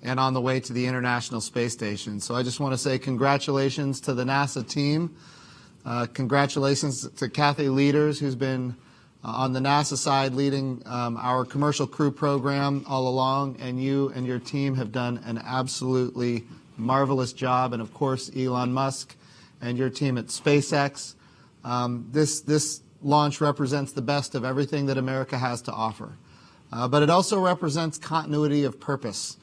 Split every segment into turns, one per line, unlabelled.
and on the way to the International Space Station. So I just want to say congratulations to the NASA team. Congratulations to Kathy Leaders, who's been on the NASA side leading our commercial crew program all along, and you and your team have done an absolutely marvelous job. And of course, Elon Musk and your team at SpaceX. This launch represents the best of everything that America has to offer. But it also represents continuity of purpose.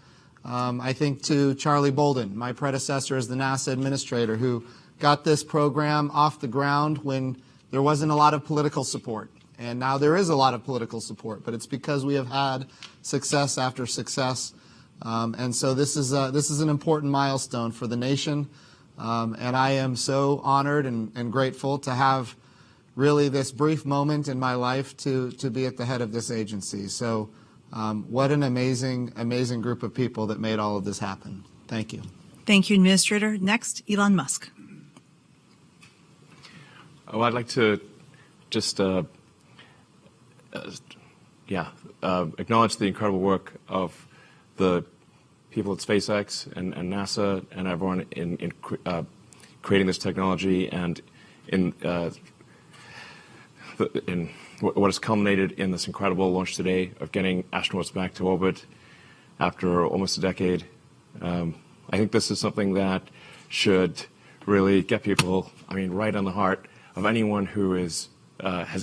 I think to Charlie Bolden, my predecessor as the NASA administrator, who got this program off the ground when there wasn't a lot of political support. And now there is a lot of political support, but it's because we have had success after success. And so this is an important milestone for the nation. And I am so honored and grateful to have really this brief moment in my life to be at the head of this agency. So what an amazing, amazing group of people that made all of this happen. Thank you.
Thank you, Administrator. Next, Elon Musk.
Oh, I'd like to just acknowledge the incredible work of the people at SpaceX and NASA and everyone in creating this technology and in what has culminated in this incredible launch today of getting astronauts back to orbit after almost a decade. I think this is something that should really get people, right on the heart of anyone who has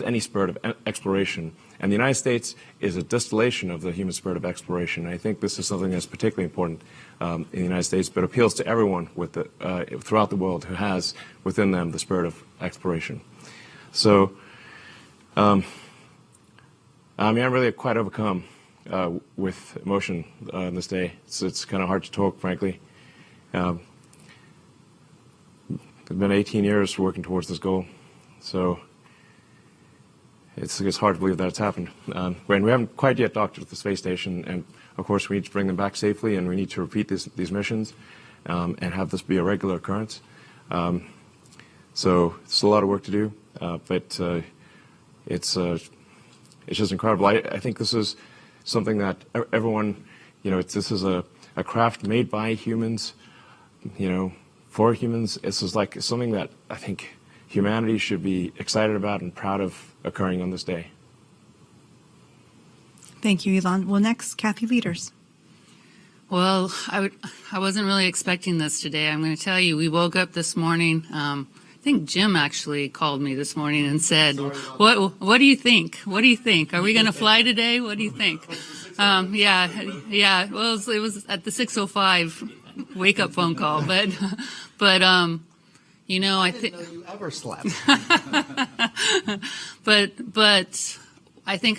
any spirit of exploration. And the United States is a distillation of the human spirit of exploration. And I think this is something that's particularly important in the United States, but appeals to everyone throughout the world who has within them the spirit of exploration. So, I'm really quite overcome with emotion on this day. It's kind of hard to talk, frankly. It's been 18 years working towards this goal, so it's hard to believe that it's happened. And we haven't quite yet docked at the space station, and of course we need to bring them back safely, and we need to repeat these missions and have this be a regular occurrence. So it's a lot of work to do, but it's just incredible. I think this is something that everyone, this is a craft made by humans, for humans. This is like something that I think humanity should be excited about and proud of occurring on this day.
Thank you, Elon. Well, next, Kathy Leaders.
Well, I wasn't really expecting this today. I'm going to tell you, we woke up this morning. I think Jim actually called me this morning and said, "What do you think? What do you think? Are we going to fly today? What do you think?" Yeah. Well, it was at the 6:05 wake up phone call, but I think
I didn't know you ever slept.
but I think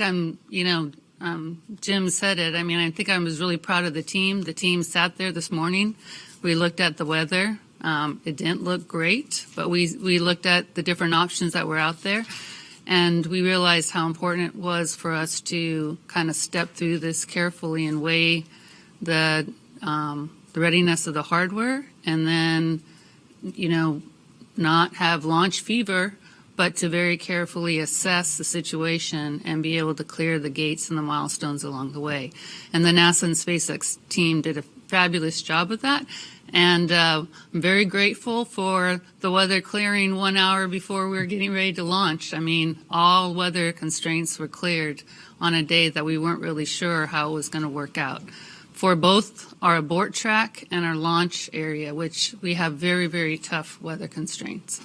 Jim said it. I think I was really proud of the team. The team sat there this morning. We looked at the weather. It didn't look great, but we looked at the different options that were out there, and we realized how important it was for us to kind of step through this carefully and weigh the readiness of the hardware, and then, not have launch fever, but to very carefully assess the situation and be able to clear the gates and the milestones along the way. And the NASA and SpaceX team did a fabulous job of that. And I'm very grateful for the weather clearing 1 hour before we were getting ready to launch. All weather constraints were cleared on a day that we weren't really sure how it was going to work out. For both our abort track and our launch area, which we have very, very tough weather constraints.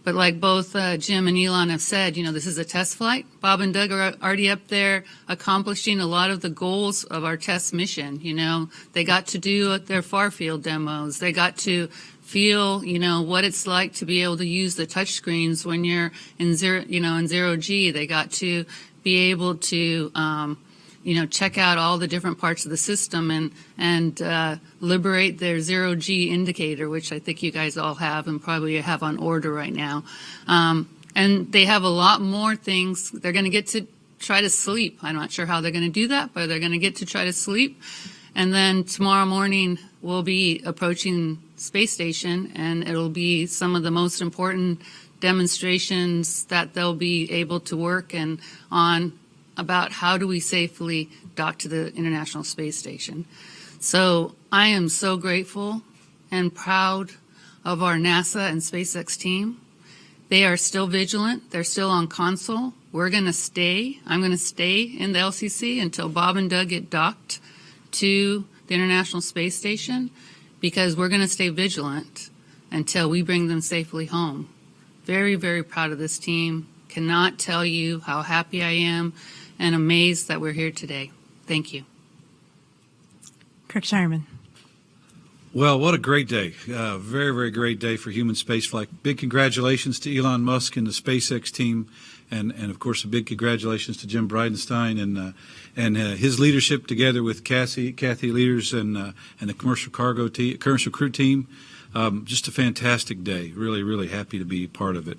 But like both Jim and Elon have said, this is a test flight. Bob and Doug are already up there accomplishing a lot of the goals of our test mission. They got to do their far field demos. They got to feel, what it's like to be able to use the touch screens when you're in zero G. They got to be able to check out all the different parts of the system and liberate their zero G indicator, which I think you guys all have and probably have on order right now. And they have a lot more things. They're going to get to try to sleep. I'm not sure how they're going to do that, but they're going to get to try to sleep. And then tomorrow morning we'll be approaching space station, and it'll be some of the most important demonstrations that they'll be able to work on about how do we safely dock to the International Space Station. So I am so grateful and proud of our NASA and SpaceX team. They are still vigilant. They're still on console. We're going to stay. I'm going to stay in the LCC until Bob and Doug get docked to the International Space Station, because we're going to stay vigilant until we bring them safely home. Very, very proud of this team. Cannot tell you how happy I am and amazed that we're here today. Thank you.
Kirk Shireman.
Well, what a great day. Very, very great day for human spaceflight. Big congratulations to Elon Musk and the SpaceX team. And of course, a big congratulations to Jim Bridenstine and his leadership together with Kathy Leaders and the commercial crew team. Just a fantastic day. Really, really happy to be part of it.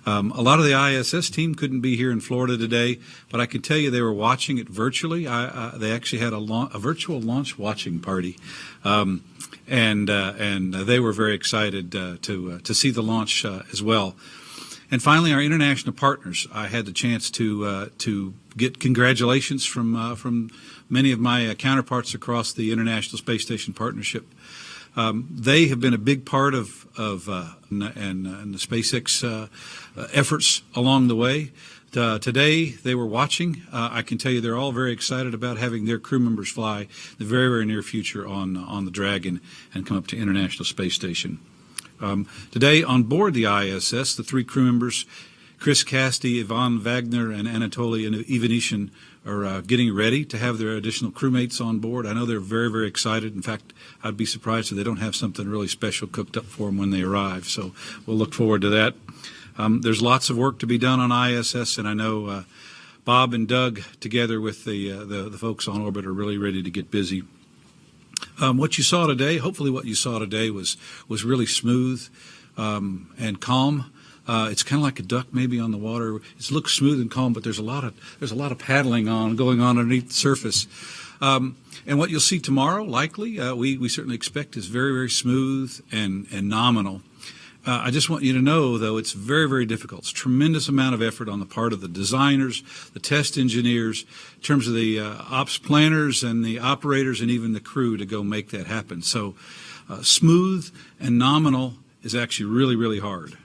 A lot of the ISS team couldn't be here in Florida today, but I can tell you they were watching it virtually. They actually had a virtual launch watching party, and they were very excited to see the launch as well. And finally, our international partners. I had the chance to get congratulations from many of my counterparts across the International Space Station Partnership. They have been a big part of the SpaceX efforts along the way. Today, they were watching. I can tell you they're all very excited about having their crew members fly in the very, very near future on the Dragon and come up to International Space Station. Today, on board the ISS, the three crew members, Chris Cassidy, Ivan Wagner, and Anatoly Ivanishin, are getting ready to have their additional crewmates on board. I know they're very, very excited. In fact, I'd be surprised if they don't have something really special cooked up for them when they arrive. So we'll look forward to that. There's lots of work to be done on ISS, and I know Bob and Doug, together with the folks on orbit, are really ready to get busy. What you saw today, hopefully what you saw today was really smooth and calm. It's kind of like a duck maybe on the water. It looks smooth and calm, but there's a lot of paddling going on underneath the surface. And what you'll see tomorrow, likely, we certainly expect, is very, very smooth and nominal. I just want you to know, though, it's very, very difficult. It's a tremendous amount of effort on the part of the designers, the test engineers, in terms of the ops planners and the operators and even the crew to go make that happen. So smooth and nominal is actually really, really hard.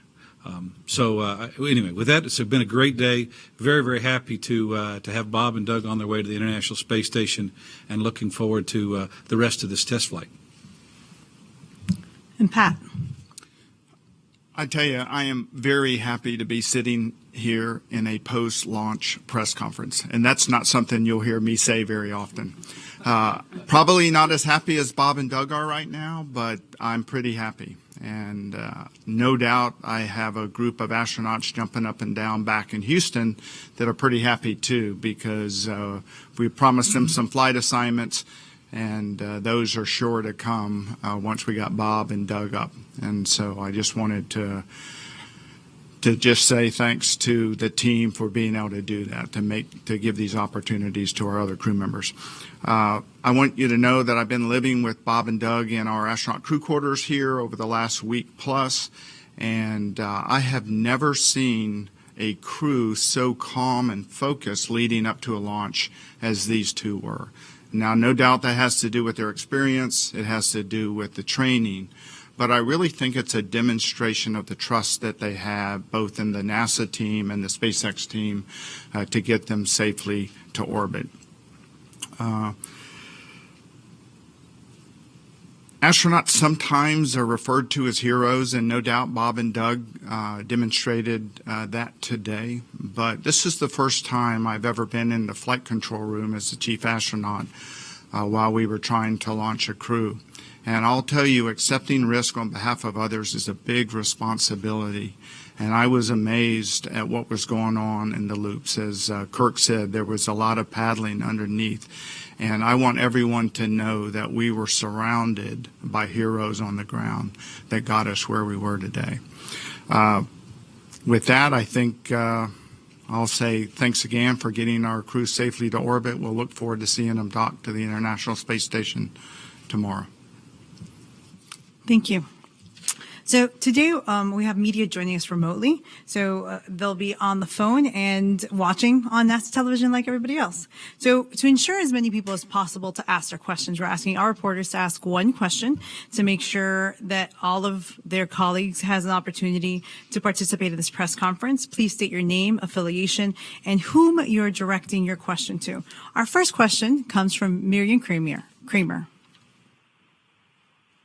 Anyway, with that, it's been a great day. Very, very happy to have Bob and Doug on their way to the International Space Station, and looking forward to the rest of this test flight.
And Pat.
I tell you, I am very happy to be sitting here in a post-launch press conference, and that's not something you'll hear me say very often. Probably not as happy as Bob and Doug are right now, but I'm pretty happy. And no doubt I have a group of astronauts jumping up and down back in Houston that are pretty happy too, because we promised them some flight assignments, and those are sure to come once we got Bob and Doug up. And so I just wanted to just say thanks to the team for being able to do that, to give these opportunities to our other crew members. I want you to know that I've been living with Bob and Doug in our astronaut crew quarters here over the last week plus, and I have never seen a crew so calm and focused leading up to a launch as these two were. Now, no doubt that has to do with their experience. It has to do with the training. But I really think it's a demonstration of the trust that they have, both in the NASA team and the SpaceX team, to get them safely to orbit. Astronauts sometimes are referred to as heroes, and no doubt Bob and Doug demonstrated that today. But this is the first time I've ever been in the flight control room as the chief astronaut while we were trying to launch a crew. And I'll tell you, accepting risk on behalf of others is a big responsibility. And I was amazed at what was going on in the loops. As Kirk said, there was a lot of paddling underneath. And I want everyone to know that we were surrounded by heroes on the ground that got us where we were today. With that, I think I'll say thanks again for getting our crew safely to orbit. We'll look forward to seeing them dock to the International Space Station tomorrow.
Thank you. So today we have media joining us remotely. So they'll be on the phone and watching on NASA television like everybody else. So to ensure as many people as possible to ask their questions, we're asking our reporters to ask one question to make sure that all of their colleagues has an opportunity to participate in this press conference. Please state your name, affiliation, and whom you're directing your question to. Our first question comes from Miriam Kramer.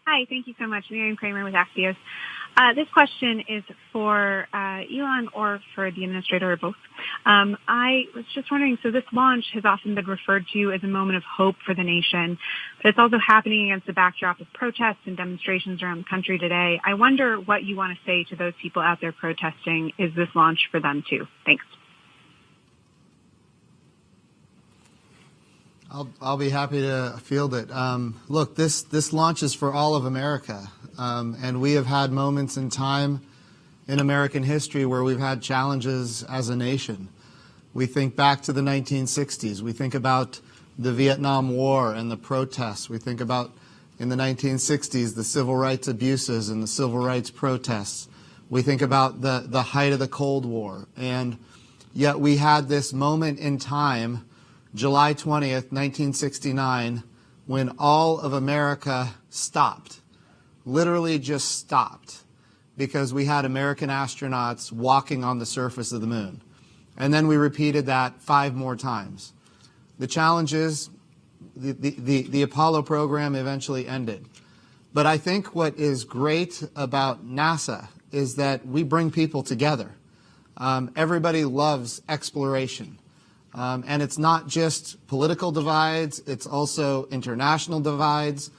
Hi, thank you so much. Miriam Kramer with Axios. This question is for Elon or for the administrator or both. I was just wondering, so this launch has often been referred to as a moment of hope for the nation, but it's also happening against the backdrop of protests and demonstrations around the country today. I wonder what you want to say to those people out there protesting. Is this launch for them too? Thanks.
I'll be happy to field it. Look, this launch is for all of America, and we have had moments in time in American history where we've had challenges as a nation. We think back to the 1960s. We think about the Vietnam War and the protests. We think about, in the 1960s, the civil rights abuses and the civil rights protests. We think about the height of the Cold War. And yet we had this moment in time, July 20th, 1969, when all of America stopped, literally just stopped, because we had American astronauts walking on the surface of the moon. And then we repeated that 5 more times. The challenge is the Apollo program eventually ended. But I think what is great about NASA is that we bring people together. Everybody loves exploration. And it's not just political divides, it's also international divides,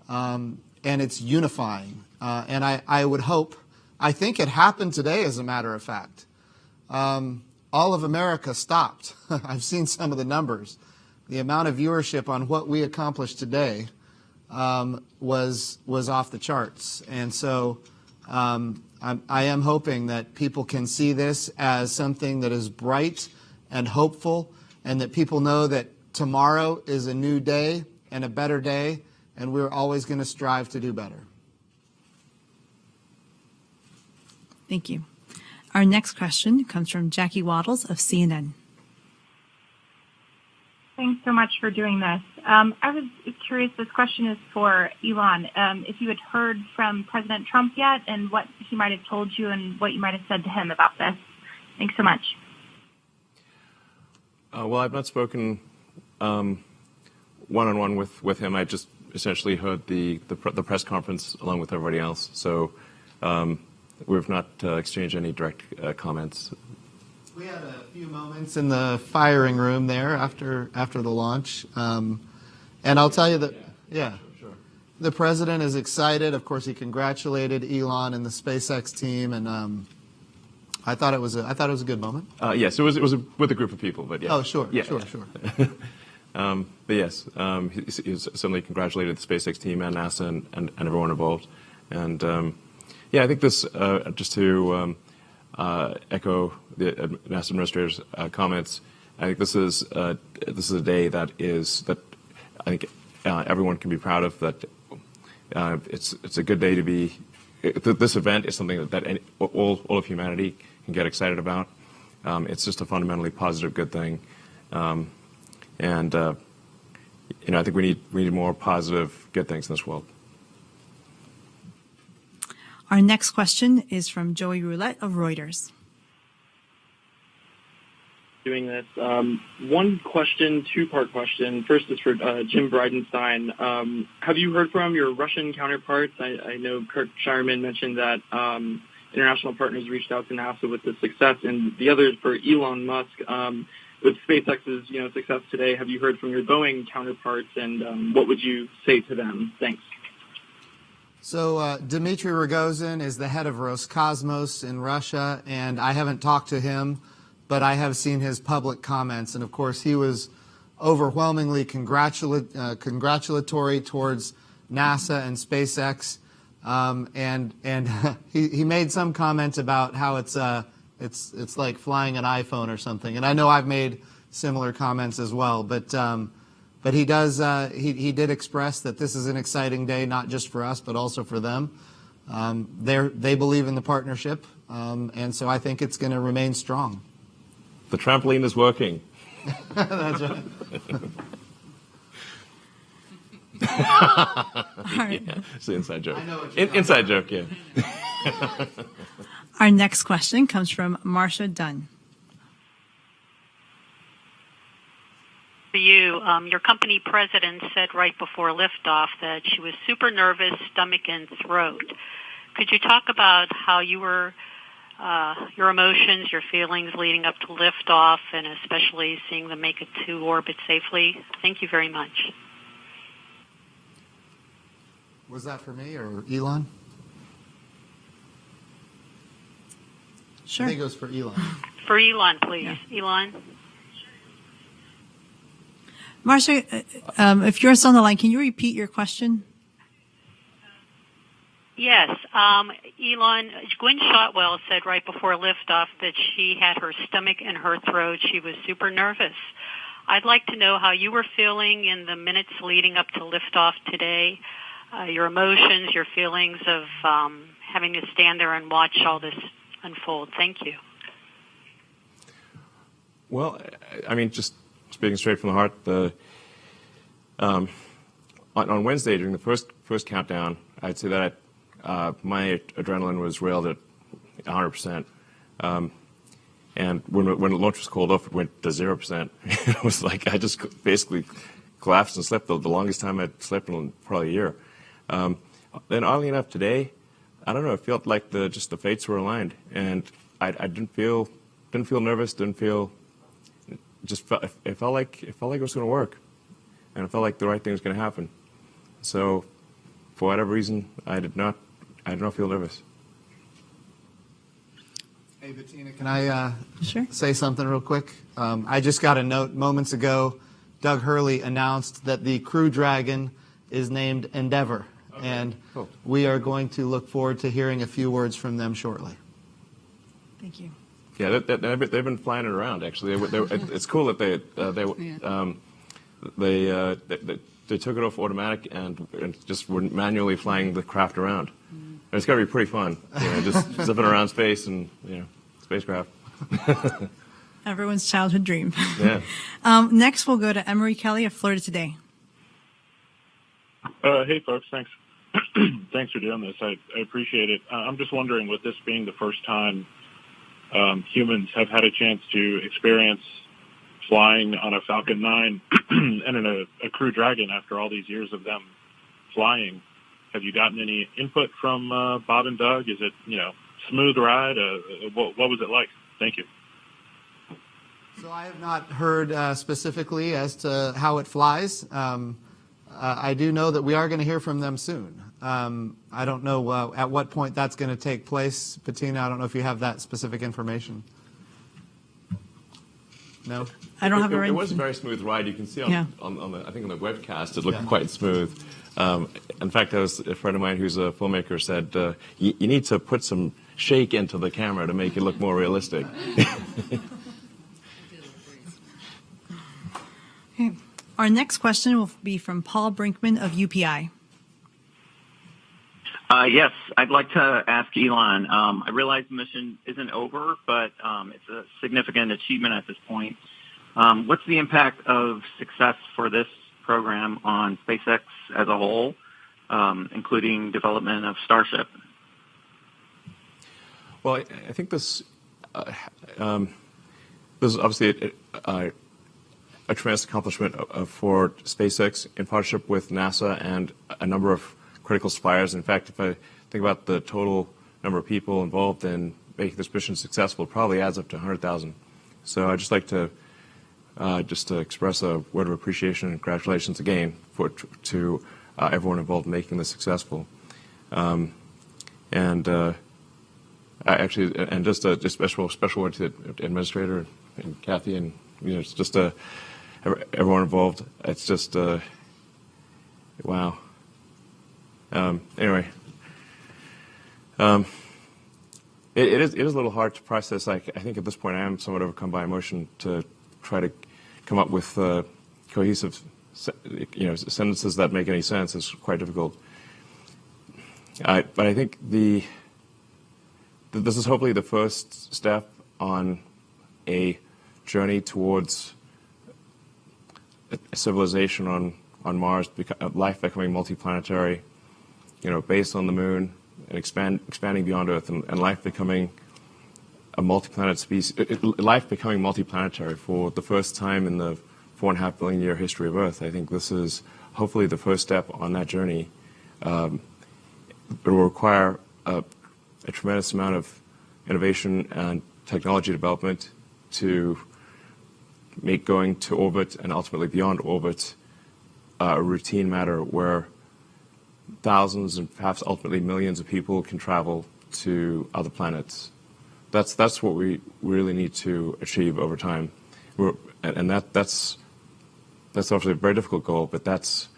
and it's unifying. And I would hope, I think it happened today, as a matter of fact. All of America stopped. I've seen some of the numbers. The amount of viewership on what we accomplished today was off the charts. And so I am hoping that people can see this as something that is bright and hopeful, and that people know that tomorrow is a new day and a better day, and we're always going to strive to do better.
Thank you. Our next question comes from Jackie Wattles of CNN.
Thanks so much for doing this. I was curious, this question is for Elon, if you had heard from President Trump yet and what he might have told you and what you might have said to him about this. Thanks so much.
Well, I've not spoken one-on-one with him. I just essentially heard the press conference along with everybody else. So we've not exchanged any direct comments.
We had a few moments in the firing room there after the launch. And I'll tell you that, sure. The president is excited. Of course, he congratulated Elon and the SpaceX team, and I thought it was a good moment.
Yes, it was with a group of people, but yeah.
Oh, sure,
yeah.
sure.
But yes, he certainly congratulated the SpaceX team and NASA and everyone involved. And yeah, I think this, just to echo the NASA administrator's comments, I think this is a day that I think everyone can be proud of. That it's a good day to be. This event is something that all of humanity can get excited about. It's just a fundamentally positive, good thing, and I think we need more positive, good things in this world.
Our next question is from Joey Roulette of Reuters.
Doing this. One question, 2-part question. First is for Jim Bridenstine. Have you heard from your Russian counterparts? I know Kirk Shireman mentioned that international partners reached out to NASA with this success, and the other is for Elon Musk. With SpaceX's success today, have you heard from your Boeing counterparts, and what would you say to them? Thanks.
So Dmitry Rogozin is the head of Roscosmos in Russia, and I haven't talked to him, but I have seen his public comments, and of course he was overwhelmingly congratulatory towards NASA and SpaceX, and he made some comment about how it's like flying an iPhone or something, and I know I've made similar comments as well, but he does he did express that this is an exciting day, not just for us but also for them, They believe in the partnership, and so I think it's going to remain strong.
The trampoline is working.
That's right.
Yeah, it's an inside joke. Inside joke, yeah.
Our next question comes from Marcia Dunn.
For you, your company president said right before liftoff that she was super nervous, stomach and throat. Could you talk about how you were, your emotions, your feelings leading up to liftoff, and especially seeing them make it to orbit safely? Thank you very much.
Was that for me or Elon?
Sure.
I think it was for Elon.
For Elon, please.
Yeah.
Elon?
Marcia, if you're still on the line, can you repeat your question?
Yes. Elon, Gwynne Shotwell said right before liftoff that she had her stomach and her throat. She was super nervous. I'd like to know how you were feeling in the minutes leading up to liftoff today, your emotions, your feelings of having to stand there and watch all this unfold. Thank you.
Well, I mean, just speaking straight from the heart, on Wednesday during the first countdown, I'd say that my adrenaline was railed at 100%. And when the launch was called off, it went to 0%. It was like I just basically collapsed and slept the longest time I'd slept in probably a year. Then oddly enough, today, I don't know, it felt like the fates were aligned, and I didn't feel nervous, it felt like it was going to work, and it felt like the right thing was going to happen. So, for whatever reason, I did not feel nervous.
Hey, Bettina, can I
Sure.
say something real quick? I just got a note moments ago. Doug Hurley announced that the Crew Dragon is named Endeavor, and
cool.
We are going to look forward to hearing a few words from them shortly.
Thank you.
Yeah, they've been flying it around. Actually, it's cool that they took it off automatic and just were manually flying the craft around. It's got to be pretty fun, just zipping around space and spacecraft.
Everyone's childhood dream.
Yeah.
Next, we'll go to Emery Kelly of Florida Today.
Hey, folks. Thanks. Thanks for doing this. I appreciate it. I'm just wondering, with this being the first time humans have had a chance to experience flying on a Falcon 9 and in a Crew Dragon after all these years of them flying, have you gotten any input from Bob and Doug? Is it, smooth ride? What was it like? Thank you.
So I have not heard specifically as to how it flies. I do know that we are going to hear from them soon. I don't know at what point that's going to take place. Bettina, I don't know if you have that specific information. No?
I don't have
It was a very smooth ride. You can see on the I think on the webcast it looked quite smooth. In fact, there was a friend of mine who's a filmmaker said you need to put some shake into the camera to make it look more realistic.
Okay. Our next question will be from Paul Brinkman of UPI.
Yes, I'd like to ask Elon. I realize the mission isn't over, but it's a significant achievement at this point. What's the impact of success for this program on SpaceX as a whole, including development of Starship?
Well, I think this is obviously a tremendous accomplishment for SpaceX in partnership with NASA and a number of critical suppliers. In fact, if I think about the total number of people involved in making this mission successful, it probably adds up to 100,000. So I'd just like to express a word of appreciation and congratulations again to everyone involved in making this successful. And just a special word to the administrator and Kathy and it's just everyone involved. It's just wow. Anyway, it is a little hard to process. I think at this point I am somewhat overcome by emotion to try to come up with cohesive sentences that make any sense. Is quite difficult. But I think this is hopefully the first step on a journey towards a civilization on Mars, life becoming multiplanetary, based on the moon and expanding beyond Earth, and life becoming a multi-planet species, life becoming multiplanetary for the first time in the 4.5 billion year history of Earth. I think this is hopefully the first step on that journey. It will require a tremendous amount of innovation and technology development to make going to orbit and ultimately beyond orbit a routine matter where thousands and perhaps ultimately millions of people can travel to other planets. That's what we really need to achieve over time. That's obviously a very difficult goal, but that's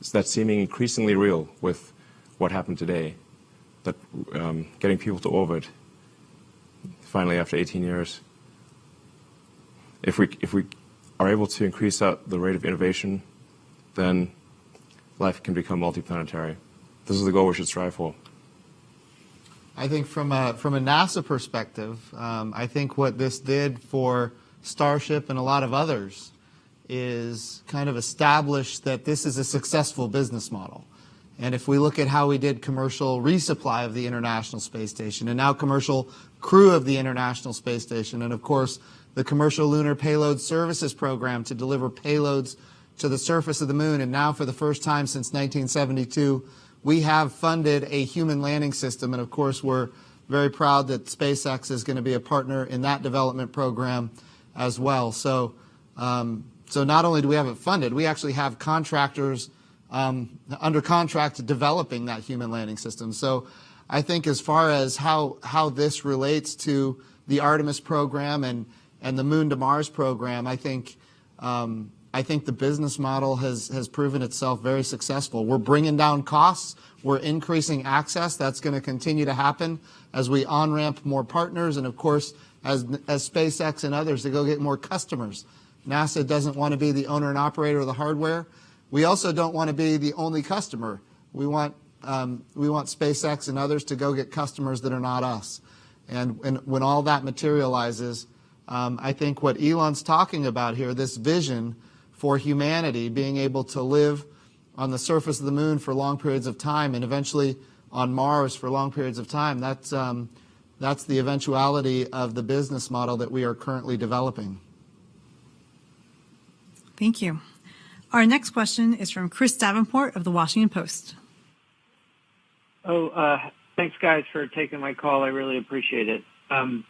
seeming increasingly real with what happened today, that getting people to orbit finally after 18 years. If we are able to increase the rate of innovation, then life can become multiplanetary. This is the goal we should strive for.
I think from a NASA perspective, I think what this did for Starship and a lot of others is kind of establish that this is a successful business model. And if we look at how we did commercial resupply of the International Space Station, and now commercial crew of the International Space Station, and of course the Commercial Lunar Payload Services Program to deliver payloads to the surface of the moon, and now for the first time since 1972, we have funded a human landing system, and of course we're very proud that SpaceX is going to be a partner in that development program as well. So not only do we have it funded, we actually have contractors under contract developing that human landing system. So I think as far as how this relates to the Artemis program and the Moon to Mars program, I think the business model has proven itself very successful. We're bringing down costs. We're increasing access. That's going to continue to happen as we on-ramp more partners, and of course, as SpaceX and others to go get more customers. NASA doesn't want to be the owner and operator of the hardware. We also don't want to be the only customer. We want SpaceX and others to go get customers that are not us. And when all that materializes, I think what Elon's talking about here, this vision for humanity being able to live on the surface of the moon for long periods of time and eventually on Mars for long periods of time, that's the eventuality of the business model that we are currently developing.
Thank you. Our next question is from Chris Davenport of the Washington Post.
Thanks, guys, for taking my call. I really appreciate it. And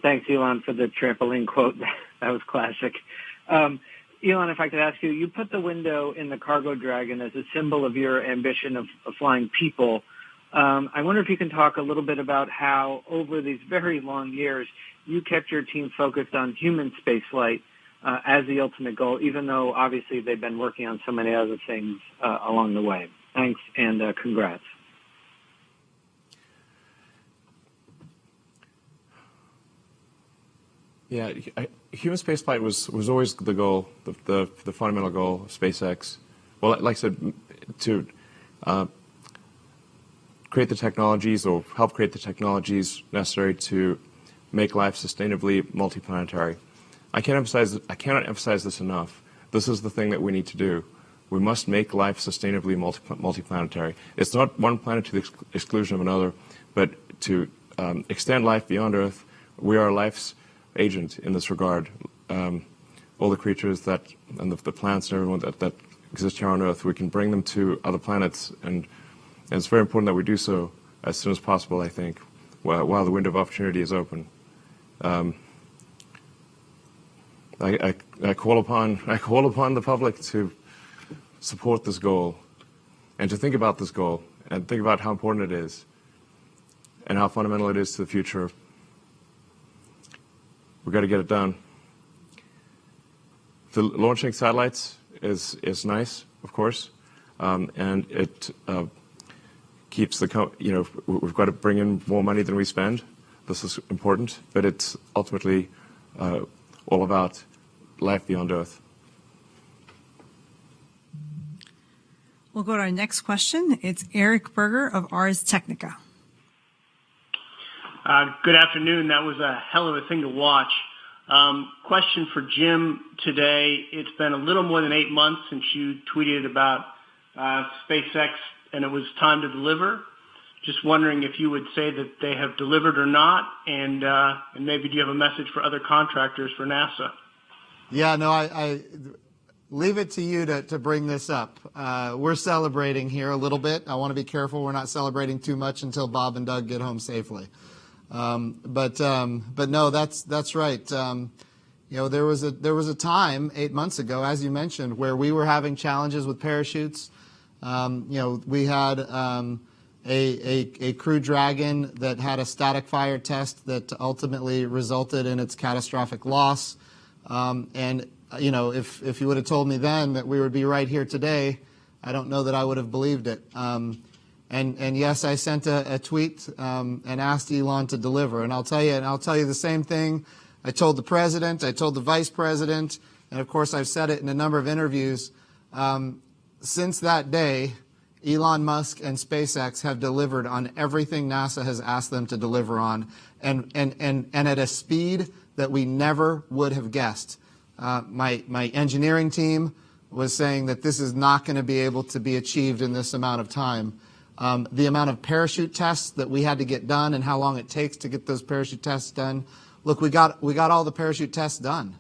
thanks, Elon, for the trampoline quote. That was classic. Elon, if I could ask you, you put the window in the Cargo Dragon as a symbol of your ambition of flying people. I wonder if you can talk a little bit about how, over these very long years, you kept your team focused on human spaceflight as the ultimate goal, even though obviously they've been working on so many other things along the way. Thanks, and congrats.
Yeah, human spaceflight was always the goal, the fundamental goal of SpaceX. Well, like I said, to create the technologies or help create the technologies necessary to make life sustainably multiplanetary. I cannot emphasize this enough. This is the thing that we need to do. We must make life sustainably multiplanetary. It's not one planet to the exclusion of another, but to extend life beyond Earth. We are life's agent in this regard. All the creatures and the plants and everyone that exist here on Earth, we can bring them to other planets, and it's very important that we do so as soon as possible, I think, while the window of opportunity is open. I call upon the public to support this goal and to think about this goal and think about how important it is and how fundamental it is to the future. We've got to get it done. The launching satellites is nice, of course, and it keeps we've got to bring in more money than we spend. This is important, but it's ultimately all about life beyond Earth.
Well, We'll go to our next question. It's Eric Berger of Ars Technica.
Good afternoon. That was a hell of a thing to watch. Question for Jim today. It's been a little more than 8 months since you tweeted about SpaceX and it was time to deliver. Just wondering if you would say that they have delivered or not, and maybe do you have a message for other contractors for NASA?
Yeah, no, I leave it to you to bring this up. We're celebrating here a little bit. I want to be careful we're not celebrating too much until Bob and Doug get home safely. But no, that's right. There was a time 8 months ago, as you mentioned, where we were having challenges with parachutes. We had a Crew Dragon that had a static fire test that ultimately resulted in its catastrophic loss. If you would have told me then that we would be right here today, I don't know that I would have believed it. And yes, I sent a tweet and asked Elon to deliver. And I'll tell you the same thing. I told the president, I told the vice president, and of course I've said it in a number of interviews. Since that day, Elon Musk and SpaceX have delivered on everything NASA has asked them to deliver on, and at a speed that we never would have guessed. My engineering team was saying that this is not going to be able to be achieved in this amount of time. The amount of parachute tests that we had to get done and how long it takes to get those parachute tests done. Look, we got all the parachute tests done.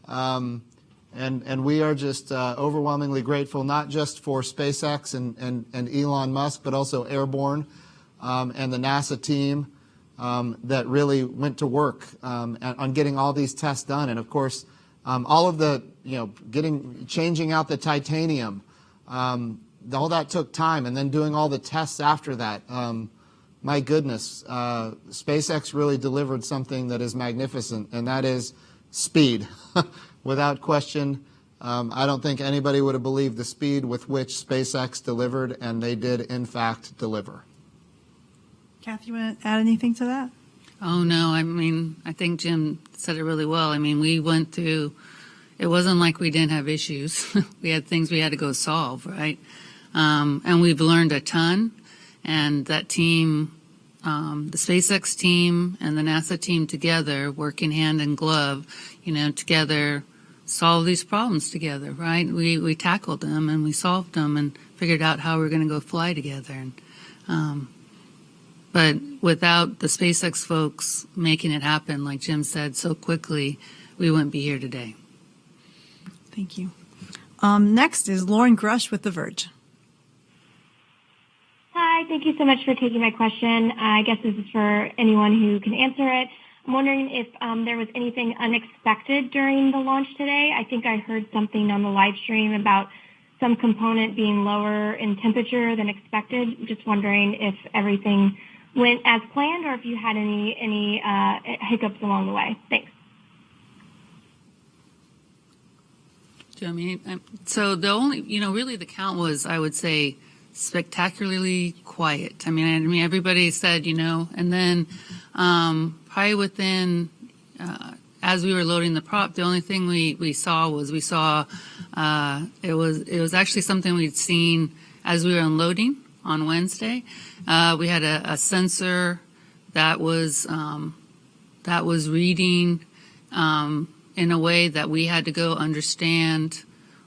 And we are just overwhelmingly grateful, not just for SpaceX and Elon Musk, but also Airborne and the NASA team that really went to work on getting all these tests done. And of course, all of the, changing out the titanium, all that took time, and then doing all the tests after that. My goodness, SpaceX really delivered something that is magnificent, and that is speed. Without question, I don't think anybody would have believed the speed with which SpaceX delivered, and they did, in fact, deliver.
Kathy, you want to add anything to that?
Oh, no. I think Jim said it really well. We went through, it wasn't like we didn't have issues. We had things we had to go solve, right? And we've learned a ton. And that team, the SpaceX team and the NASA team together, working hand in glove, together, solve these problems together, right? We tackled them and we solved them and figured out how we're going to go fly together. And, but without the SpaceX folks making it happen, like Jim said, so quickly, we wouldn't be here today.
Thank you. Next is Lauren Grush with The Verge.
Hi, thank you so much for taking my question. I guess this is for anyone who can answer it. I'm wondering if there was anything unexpected during the launch today. I think I heard something on the live stream about some component being lower in temperature than expected. Just wondering if everything went as planned or if you had any hiccups along the way. Thanks.
So the only, really the count was, I would say, spectacularly quiet. Everybody said, and then probably within, as we were loading the prop, the only thing we saw it was actually something we'd seen as we were unloading on Wednesday. We had a sensor that was reading in a way that we had to go understand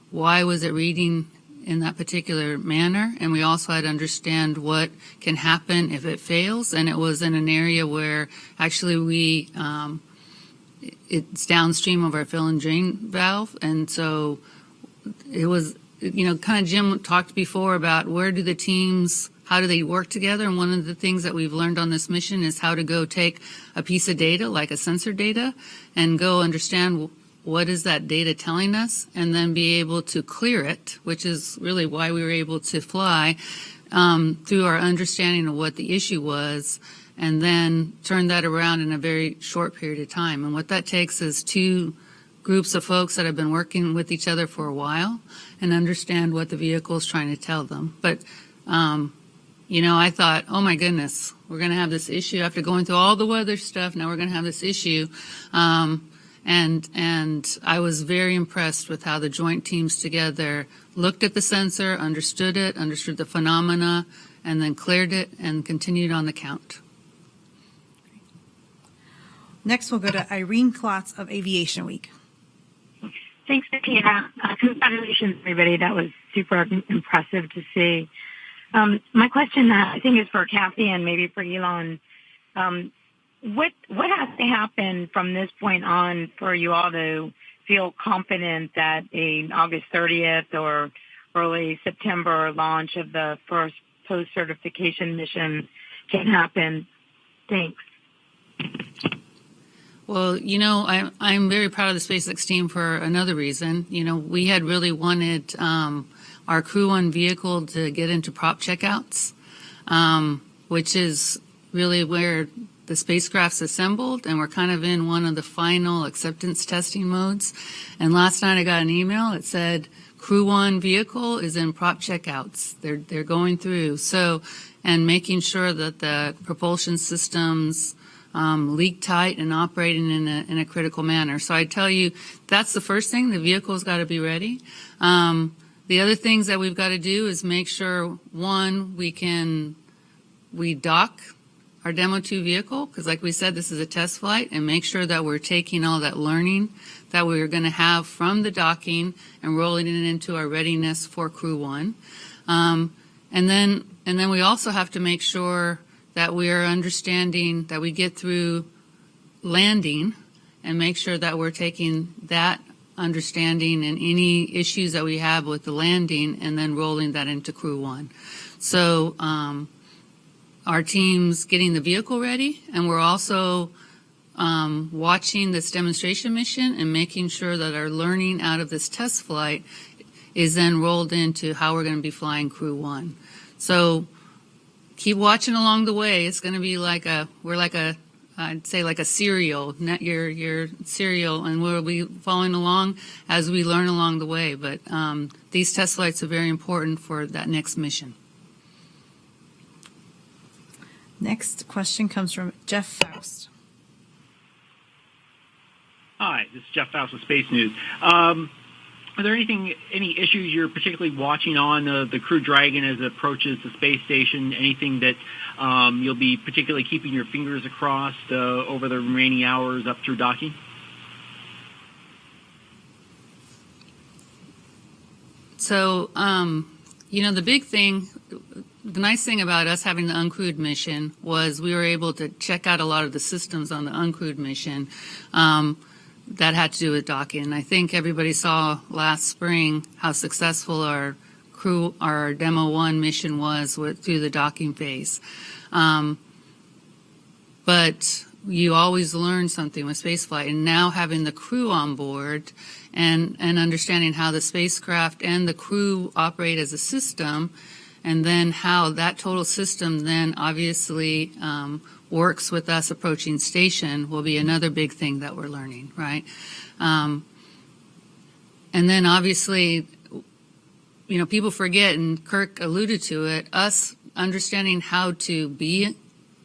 why was it reading in that particular manner, and we also had to understand what can happen if it fails. And it was in an area where actually it's downstream of our fill and drain valve, and so it was, kind of Jim talked before about where do the teams, how do they work together, and one of the things that we've learned on this mission is how to go take a piece of data, like a sensor data, and go understand what is that data telling us, and then be able to clear it, which is really why we were able to fly, through our understanding of what the issue was, and then turn that around in a very short period of time. And what that takes is two groups of folks that have been working with each other for a while and understand what the vehicle is trying to tell them. But, I thought, oh my goodness, we're going to have this issue after going through all the weather stuff. Now we're going to have this issue. And I was very impressed with how the joint teams together looked at the sensor, understood it, understood the phenomena, and then cleared it and continued on the count.
Next, we'll go to Irene Klotz of Aviation Week.
Thanks, Tina. Congratulations, everybody. That was super impressive to see. My question, I think, is for Kathy and maybe for Elon. What has to happen from this point on for you all to feel confident that a August 30th or early September launch of the first post-certification mission can happen? Thanks.
Well, I'm very proud of the SpaceX team for another reason. We had really wanted our Crew 1 vehicle to get into prop checkouts, which is really where the spacecraft's assembled, and we're kind of in one of the final acceptance testing modes. And last night I got an email that said Crew 1 vehicle is in prop checkouts. They're going through. So, and making sure that the propulsion systems leak tight and operating in a critical manner. So I tell you, that's the first thing. The vehicle's got to be ready. The other things that we've got to do is make sure, one, we dock our Demo 2 vehicle, because like we said, this is a test flight, and make sure that we're taking all that learning that we're going to have from the docking and rolling it into our readiness for Crew 1. And then we also have to make sure that we are understanding that we get through landing and make sure that we're taking that understanding and any issues that we have with the landing and then rolling that into Crew 1. So our team's getting the vehicle ready, and we're also watching this demonstration mission and making sure that our learning out of this test flight is then rolled into how we're going to be flying Crew 1. So keep watching along the way. It's going to be I'd say like a serial, your serial, and we'll be following along as we learn along the way. But these test flights are very important for that next mission.
Next question comes from Jeff Faust.
Hi, this is Jeff Faust with Space News. Are there any issues you're particularly watching on the Crew Dragon as it approaches the space station? Anything that you'll be particularly keeping your fingers across over the remaining hours up through docking?
So, the big thing, the nice thing about us having the uncrewed mission was we were able to check out a lot of the systems on the uncrewed mission that had to do with docking. And I think everybody saw last spring how successful our Demo 1 mission was through the docking phase. But you always learn something with spaceflight, and now having the crew on board and understanding how the spacecraft and the crew operate as a system, and then how that total system then obviously works with us approaching station will be another big thing that we're learning, right? And then obviously, people forget, and Kirk alluded to it, us understanding how to be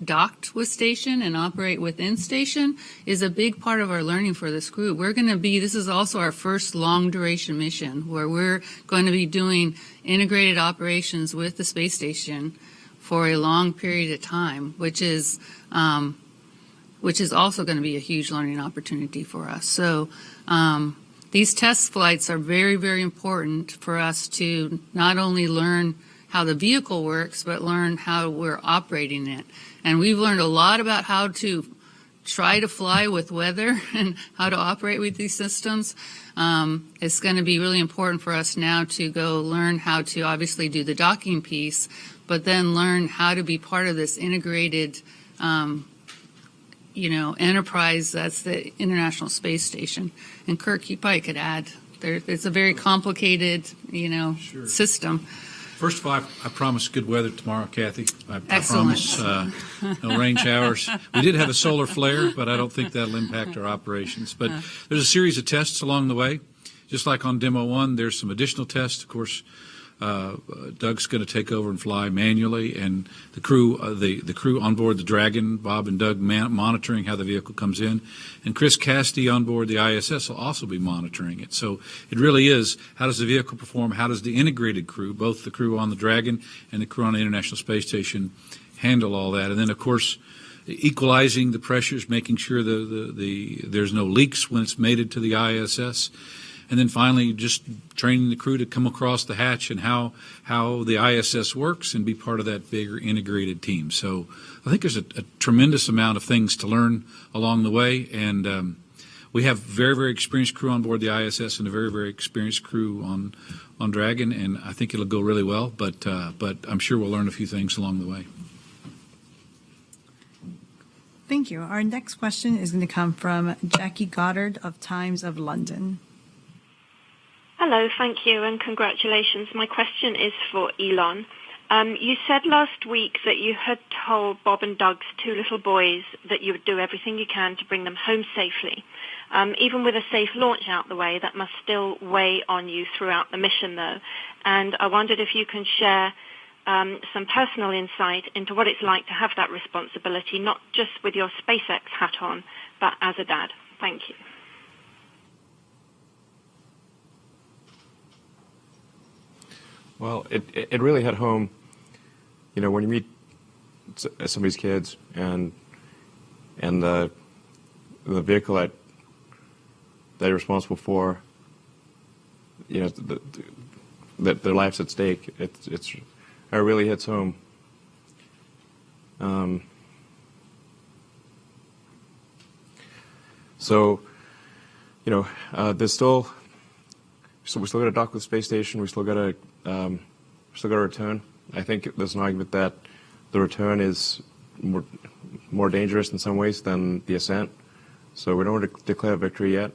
docked with station and operate within station is a big part of our learning for this crew. This is also our first long duration mission where we're going to be doing integrated operations with the space station for a long period of time, which is also going to be a huge learning opportunity for us. So these test flights are very, very important for us to not only learn how the vehicle works, but learn how we're operating it. And we've learned a lot about how to try to fly with weather and how to operate with these systems. It's going to be really important for us now to go learn how to obviously do the docking piece, but then learn how to be part of this integrated, enterprise that's the International Space Station. And Kirk, you probably could add. It's a very complicated,
Sure.
system.
First of all, I promise good weather tomorrow, Kathy. I
Excellent.
promise no rain showers. We did have a solar flare, but I don't think that'll impact our operations. But there's a series of tests along the way. Just like on Demo 1, there's some additional tests. Of course, Doug's going to take over and fly manually, and the crew on board the Dragon, Bob and Doug, monitoring how the vehicle comes in, and Chris Cassidy on board the ISS will also be monitoring it. So it really is, how does the vehicle perform? How does the integrated crew, both the crew on the Dragon and the crew on the International Space Station, handle all that? And then, of course, equalizing the pressures, making sure there's no leaks when it's mated to the ISS. And then finally, just training the crew to come across the hatch and how the ISS works and be part of that bigger integrated team. So I think there's a tremendous amount of things to learn along the way. And we have very, very experienced crew on board the ISS and a very, very experienced crew on Dragon. And I think it'll go really well. But I'm sure we'll learn a few things along the way.
Thank you. Our next question is going to come from Jackie Goddard of Times of London.
Hello, thank you, and congratulations. My question is for Elon. You said last week that you had told Bob and Doug's two little boys that you would do everything you can to bring them home safely. Even with a safe launch out the way, that must still weigh on you throughout the mission, though. And I wondered if you can share some personal insight into what it's like to have that responsibility, not just with your SpaceX hat on, but as a dad. Thank you.
Well, it really hit home, when you meet somebody's kids and the vehicle that they're responsible for, that their life's at stake. It really hits home. There's still. So we still got to dock with the space station. We still got to return. I think there's an argument that the return is more dangerous in some ways than the ascent. So we don't want to declare victory yet.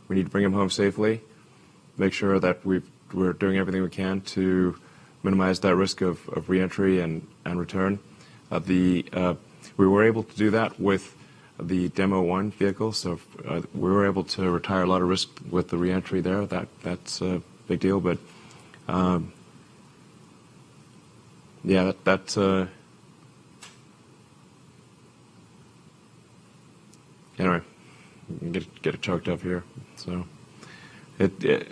We need to bring him home safely. Make sure that we're doing everything we can to minimize that risk of reentry and return. We were able to do that with the Demo 1 vehicle, so we were able to retire a lot of risk with the reentry there. That's a big deal, but anyway, get it choked up here. So it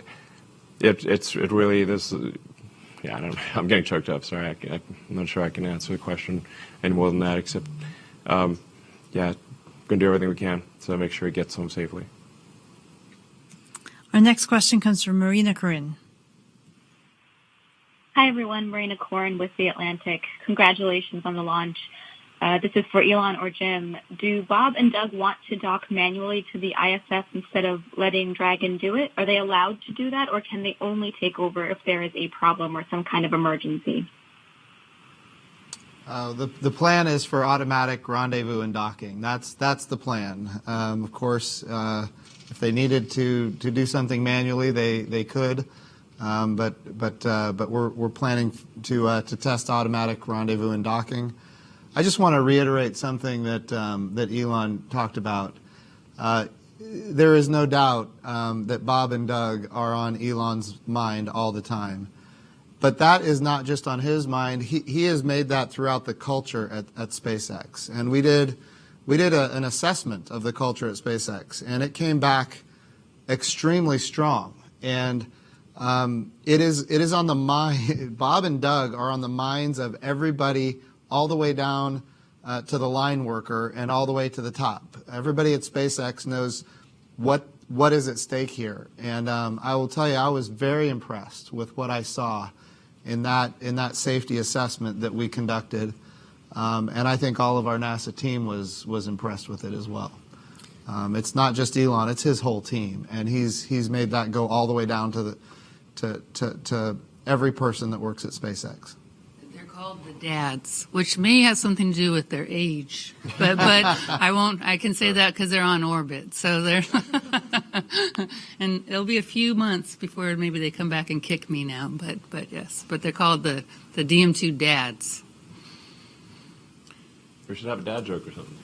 really this. Yeah, I don't know. I'm getting choked up. Sorry, I'm not sure I can answer the question any more than that. Except, going to do everything we can to make sure he gets home safely.
Our next question comes from Marina Corinne.
Hi, everyone. Marina Corin with The Atlantic. Congratulations on the launch. This is for Elon or Jim. Do Bob and Doug want to dock manually to the ISS instead of letting Dragon do it? Are they allowed to do that, or can they only take over if there is a problem or some kind of emergency?
The plan is for automatic rendezvous and docking. That's the plan. Of course, if they needed to do something manually, they could. But we're planning to test automatic rendezvous and docking. I just want to reiterate something that Elon talked about. There is no doubt that Bob and Doug are on Elon's mind all the time. But that is not just on his mind. He has made that throughout the culture at SpaceX. And we did an assessment of the culture at SpaceX, and it came back extremely strong. And it is on the mind. Bob and Doug are on the minds of everybody, all the way down to the line worker and all the way to the top. Everybody at SpaceX knows what is at stake here. And I will tell you, I was very impressed with what I saw in that safety assessment that we conducted. And I think all of our NASA team was impressed with it as well. It's not just Elon, it's his whole team. And he's made that go all the way down to every person that works at SpaceX.
Called the dads, which may have something to do with their age, but I won't. I can say that because they're on orbit, so they're and it'll be a few months before maybe they come back and kick me now. But yes, but they're called the DM2 dads.
We should have a dad joke or something.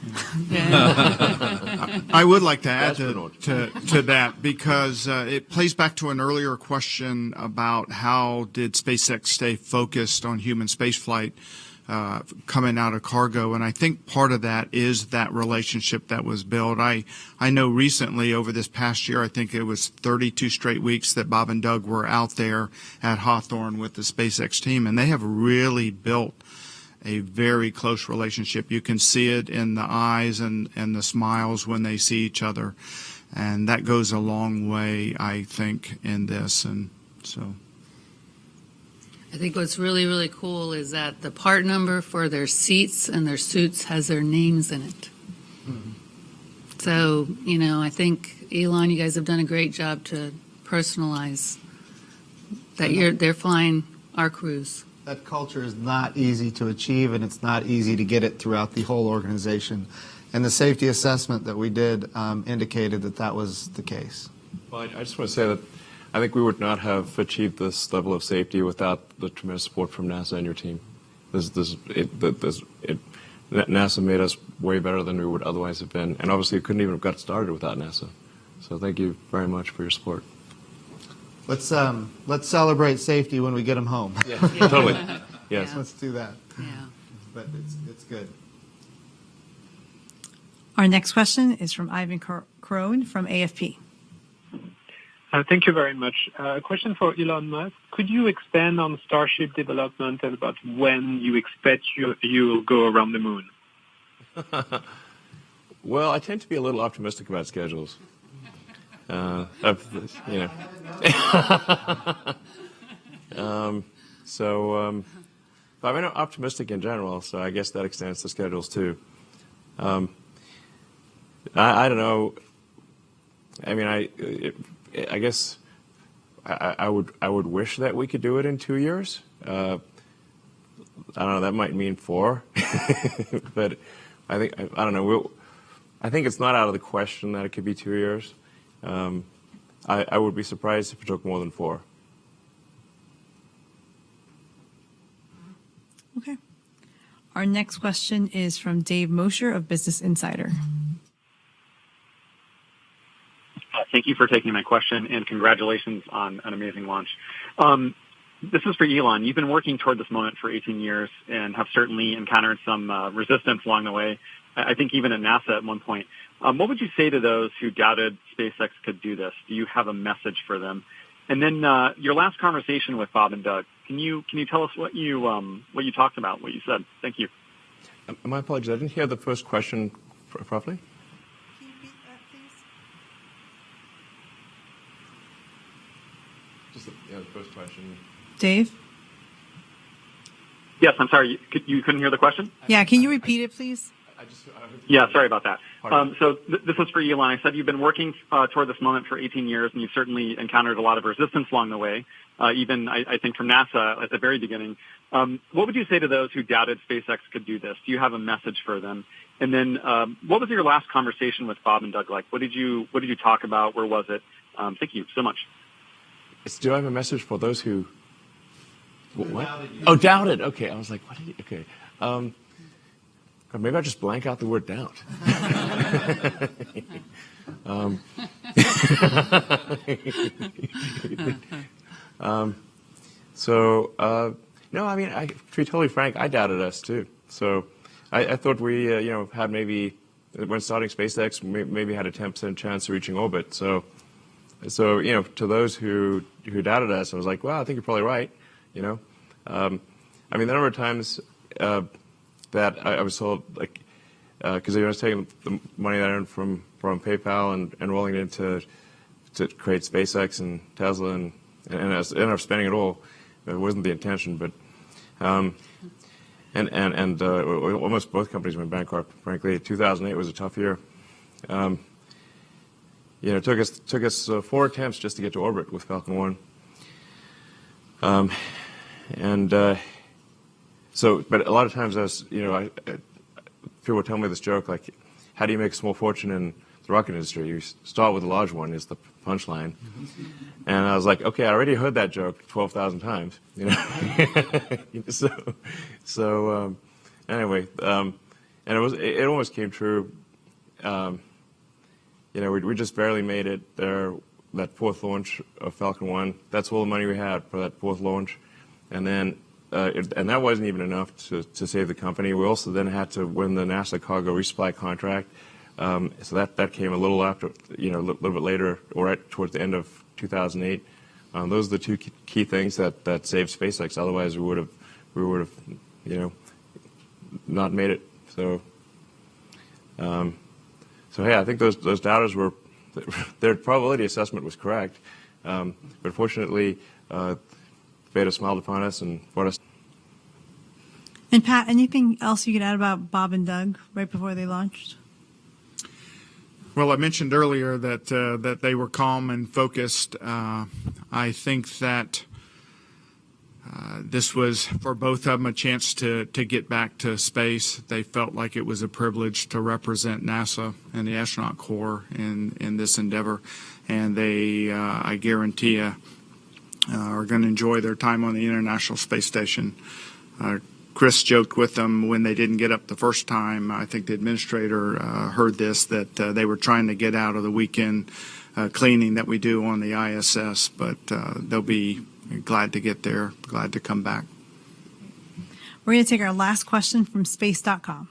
I would like to add to that because it plays back to an earlier question about how did SpaceX stay focused on human spaceflight coming out of cargo, and I think part of that is that relationship that was built. I know recently over this past year, I think it was 32 straight weeks that Bob and Doug were out there at Hawthorne with the SpaceX team, and they have really built a very close relationship. You can see it in the eyes and the smiles when they see each other. And that goes a long way, I think, in this. And so
I think what's really, really cool is that the part number for their seats and their suits has their names in it. So, I think, Elon, you guys have done a great job to personalize that they're flying our crews.
That culture is not easy to achieve, and it's not easy to get it throughout the whole organization. And the safety assessment that we did indicated that that was the case.
Well, I just want to say that I think we would not have achieved this level of safety without the tremendous support from NASA and your team. NASA made us way better than we would otherwise have been, and obviously we couldn't even have got started without NASA. So thank you very much for your support.
Let's celebrate safety when we get them home.
Yeah, totally. Yes.
Yeah. Let's do that.
Yeah.
But it's good.
Our next question is from Ivan Crone from AFP.
Thank you very much. A question for Elon Musk. Could you expand on Starship development and about when you expect you'll go around the moon?
Well, I tend to be a little optimistic about schedules. But I'm optimistic in general, so I guess that extends to schedules too. I don't know. I mean, I guess I would wish that we could do it in 2 years. I don't know. That might mean 4, but I don't know. I think it's not out of the question that it could be 2 years. I would be surprised if it took more than 4.
Okay. Our next question is from Dave Mosher of Business Insider.
Thank you for taking my question, and congratulations on an amazing launch. This is for Elon. You've been working toward this moment for 18 years and have certainly encountered some resistance along the way, I think even at NASA at one point. What would you say to those who doubted SpaceX could do this? Do you have a message for them? And then your last conversation with Bob and Doug, can you tell us what you talked about, what you said? Thank you.
My apologies. I didn't hear the first question properly.
Can you repeat that, please?
Just the first question.
Dave?
Yes, I'm sorry. You couldn't hear the question?
Yeah, can you repeat it, please?
Yeah, sorry about that. So this is for Elon. I said you've been working toward this moment for 18 years, and you've certainly encountered a lot of resistance along the way, even, I think, from NASA at the very beginning. What would you say to those who doubted SpaceX could do this? Do you have a message for them? And then what was your last conversation with Bob and Doug like? What did you talk about? Where was it? Thank you so much.
Do I have a message for those who... What? Oh, doubted. Okay. I was like, what did you... Okay. Maybe I'll just blank out the word doubt. No, I mean, to be totally frank, I doubted us too. So I thought we, had maybe, when starting SpaceX, maybe had a 10% chance of reaching orbit. So to those who doubted us, I was like, well, I think you're probably right. I mean, the number of times that I was told, like, because I was taking the money that I earned from PayPal and rolling it into to create SpaceX and Tesla, and I ended up spending it all. It wasn't the intention, but almost both companies went bankrupt. Frankly, 2008 was a tough year. It took us 4 attempts just to get to orbit with Falcon 1. But a lot of times people would tell me this joke, like, how do you make a small fortune in the rocket industry? You start with a large one, is the punchline. And I was like, okay, I already heard that joke 12,000 times, Anyway, and it almost came true. We just barely made it there. That fourth launch of Falcon 1, that's all the money we had for that fourth launch. And then, and that wasn't even enough to save the company. We also then had to win the NASA cargo resupply contract. So that came a little after, a little bit later, or right towards the end of 2008. Those are the two key things that saved SpaceX. Otherwise, we would have, not made it. So, hey, I think those doubters were, their probability assessment was correct. But fortunately, Beta smiled upon us and brought us.
And Pat, anything else you could add about Bob and Doug right before they launched?
Well, I mentioned earlier that they were calm and focused. I think that this was for both of them a chance to get back to space. They felt like it was a privilege to represent NASA and the astronaut corps in this endeavor, and they, I guarantee you, are going to enjoy their time on the International Space Station. Chris joked with them when they didn't get up the first time. I think the administrator heard this, that they were trying to get out of the weekend cleaning that we do on the ISS, but they'll be glad to get there, glad to come back.
We're going to take our last question from space.com.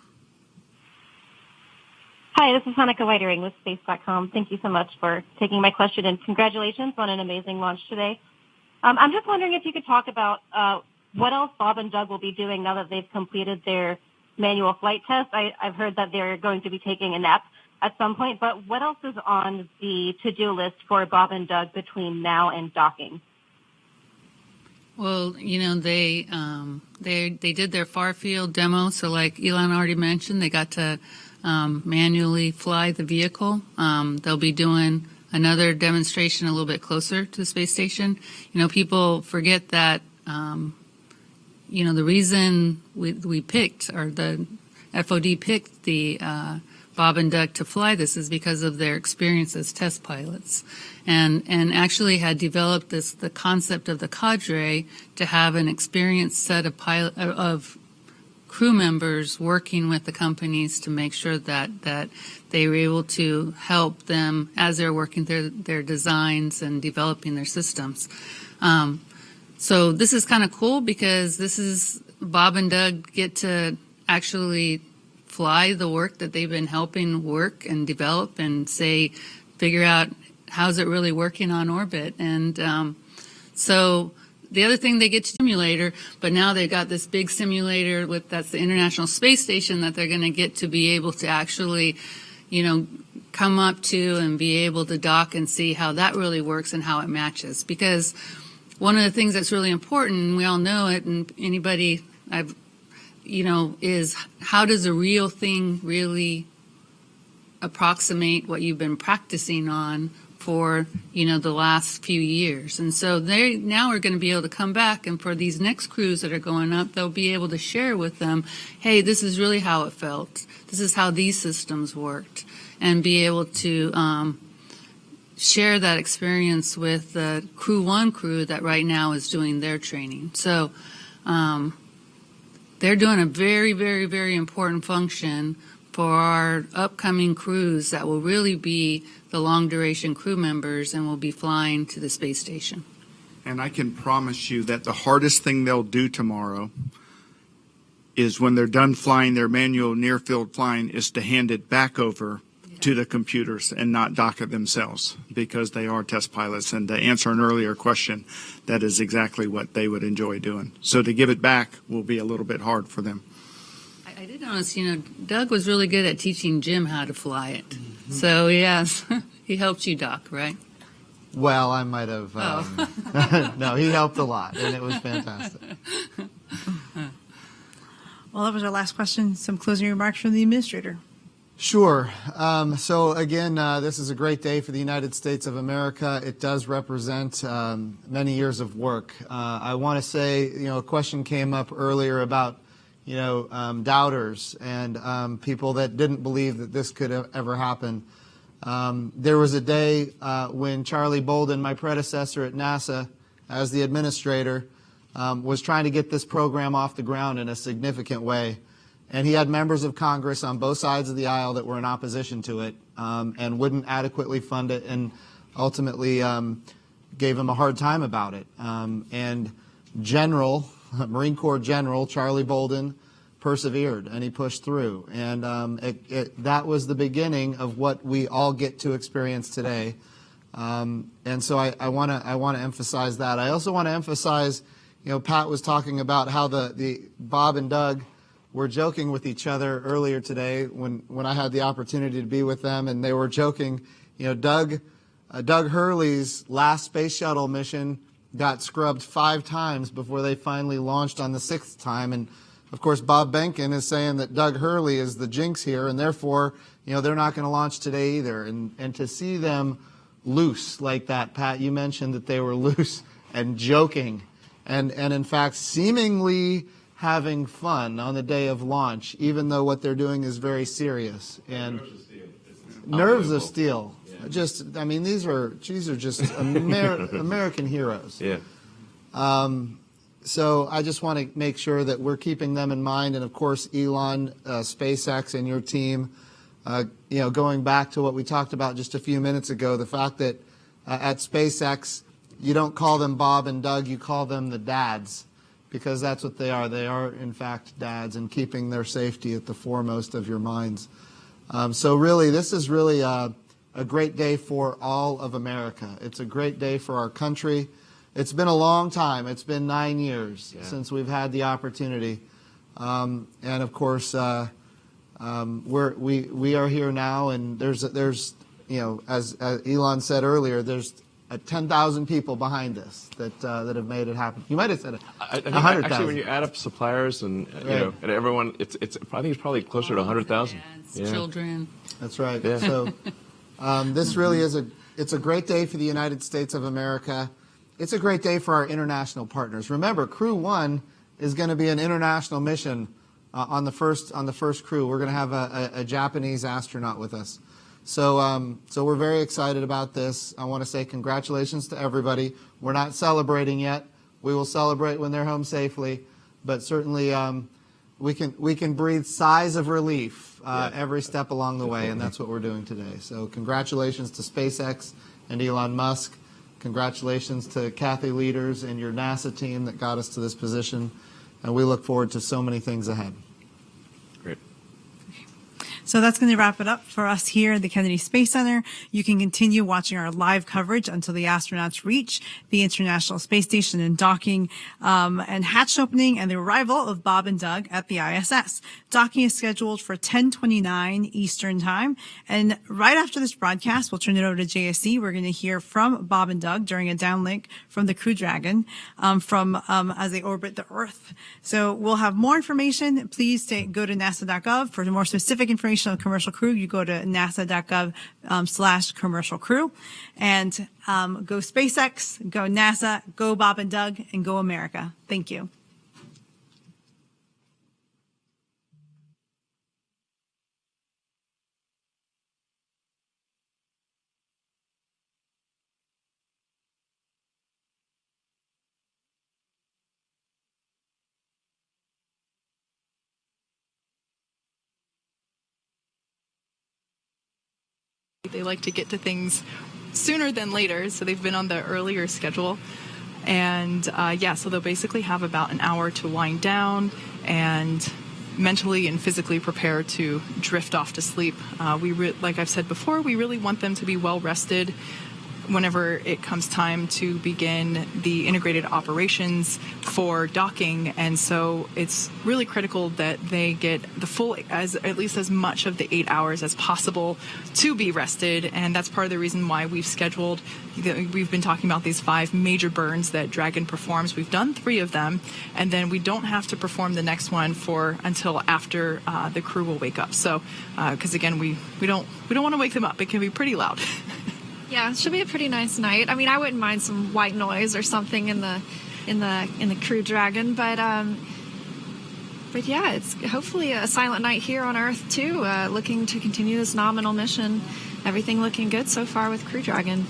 Hi, this is Hanukkah Weitering with space.com. Thank you so much for taking my question, and congratulations on an amazing launch today. I'm just wondering if you could talk about what else Bob and Doug will be doing now that they've completed their manual flight test. I've heard that they're going to be taking a nap at some point, but what else is on the to-do list for Bob and Doug between now and docking?
Well, they did their far field demo. So like Elon already mentioned, they got to manually fly the vehicle. They'll be doing another demonstration a little bit closer to the space station. People forget that, the reason we picked, or the FOD picked the Bob and Doug to fly this is because of their experience as test pilots, and actually had developed the concept of the cadre to have an experienced set of crew members working with the companies to make sure that they were able to help them as they're working their designs and developing their systems. So this is kind of cool because this is Bob and Doug get to actually fly the work that they've been helping work and develop and figure out how's it really working on orbit. And so the other thing, they get to simulator, but now they've got this big simulator that's the International Space Station that they're going to get to be able to actually, come up to and be able to dock and see how that really works and how it matches. Because one of the things that's really important, and we all know it, and anybody is how does a real thing really approximate what you've been practicing on for, the last few years. And so they now are going to be able to come back, and for these next crews that are going up, they'll be able to share with them, hey, this is really how it felt. This is how these systems worked, and be able to share that experience with the Crew 1 crew that right now is doing their training. So they're doing a very, very, very important function for our upcoming crews that will really be the long-duration crew members and will be flying to the space station.
And I can promise you that the hardest thing they'll do tomorrow is when they're done flying their manual near-field flying is to hand it back over to the computers and not dock it themselves, because they are test pilots. And to answer an earlier question, that is exactly what they would enjoy doing. So to give it back will be a little bit hard for them.
I did notice, Doug was really good at teaching Jim how to fly it. Mm-hmm. So, yes, he helped you dock, right?
Well, I might have. No, he helped a lot, and it was fantastic.
Well, that was our last question. Some closing remarks from the administrator.
Sure. So again, this is a great day for the United States of America. It does represent many years of work. I want to say, a question came up earlier about, doubters and people that didn't believe that this could ever happen. There was a day when Charlie Bolden, my predecessor at NASA as the administrator, was trying to get this program off the ground in a significant way. And he had members of Congress on both sides of the aisle that were in opposition to it and wouldn't adequately fund it, and ultimately gave him a hard time about it. And Marine Corps General Charlie Bolden persevered, and he pushed through. And that was the beginning of what we all get to experience today. And so I want to emphasize that. I also want to emphasize, Pat was talking about how the Bob and Doug were joking with each other earlier today when I had the opportunity to be with them, and they were joking. Doug Hurley's last space shuttle mission got scrubbed 5 times before they finally launched on the 6th time. And of course, Bob Behnken is saying that Doug Hurley is the jinx here, and therefore, they're not going to launch today either. And to see them loose like that, Pat, you mentioned that they were loose and joking, and in fact, seemingly having fun on the day of launch, even though what they're doing is very serious. And nerves of steel. Yeah. These are just American heroes.
Yeah.
So I just want to make sure that we're keeping them in mind, and of course, Elon, SpaceX, and your team. Going back to what we talked about just a few minutes ago, the fact that at SpaceX you don't call them Bob and Doug, you call them the dads, because that's what they are. They are, in fact, dads, and keeping their safety at the foremost of your minds. So really, this is really a great day for all of America. It's a great day for our country. It's been a long time. It's been 9 years since we've had the opportunity. And of course, we are here now, and there's as Elon said earlier, there's 10,000 people behind this that have made it happen. You might have said it. 100,000.
Actually, when you add up suppliers and and everyone, I think it's probably closer to 100,000.
Children.
That's right.
Yeah.
So this really is it's a great day for the United States of America. It's a great day for our international partners. Remember, Crew 1 is going to be an international mission on the first crew. We're going to have a Japanese astronaut with us. So we're very excited about this. I want to say congratulations to everybody. We're not celebrating yet. We will celebrate when they're home safely, but certainly we can breathe sighs of relief every step along the way, and that's what we're doing today. So congratulations to SpaceX and Elon Musk. Congratulations to Kathy Leaders and your NASA team that got us to this position, and we look forward to so many things ahead.
Great.
So that's going to wrap it up for us here at the Kennedy Space Center. You can continue watching our live coverage until the astronauts reach the International Space Station and docking, and hatch opening and the arrival of Bob and Doug at the ISS. Docking is scheduled for 10:29 Eastern Time. And right after this broadcast, we'll turn it over to JSC. We're going to hear from Bob and Doug during a downlink from the Crew Dragon as they orbit the Earth. So we'll have more information. Please go to nasa.gov for more specific information on commercial crew. You go to nasa.gov/commercial crew, and go SpaceX, go NASA, go Bob and Doug, and go America. Thank you.
They like to get to things sooner than later, so they've been on the earlier schedule. And so they'll basically have about an hour to wind down and mentally and physically prepare to drift off to sleep. Like I've said before, we really want them to be well rested whenever it comes time to begin the integrated operations for docking. And so it's really critical that they get the full, at least as much of the 8 hours as possible to be rested. And that's part of the reason why we've been talking about these 5 major burns that Dragon performs. We've done 3 of them, and then we don't have to perform the next one until after the crew will wake up. So, because again, we don't want to wake them up. It can be pretty loud.
Yeah, it should be a pretty nice night. I mean, I wouldn't mind some white noise or something in the Crew Dragon, but yeah, it's hopefully a silent night here on Earth too. Looking to continue this nominal mission. Everything looking good so far with Crew Dragon.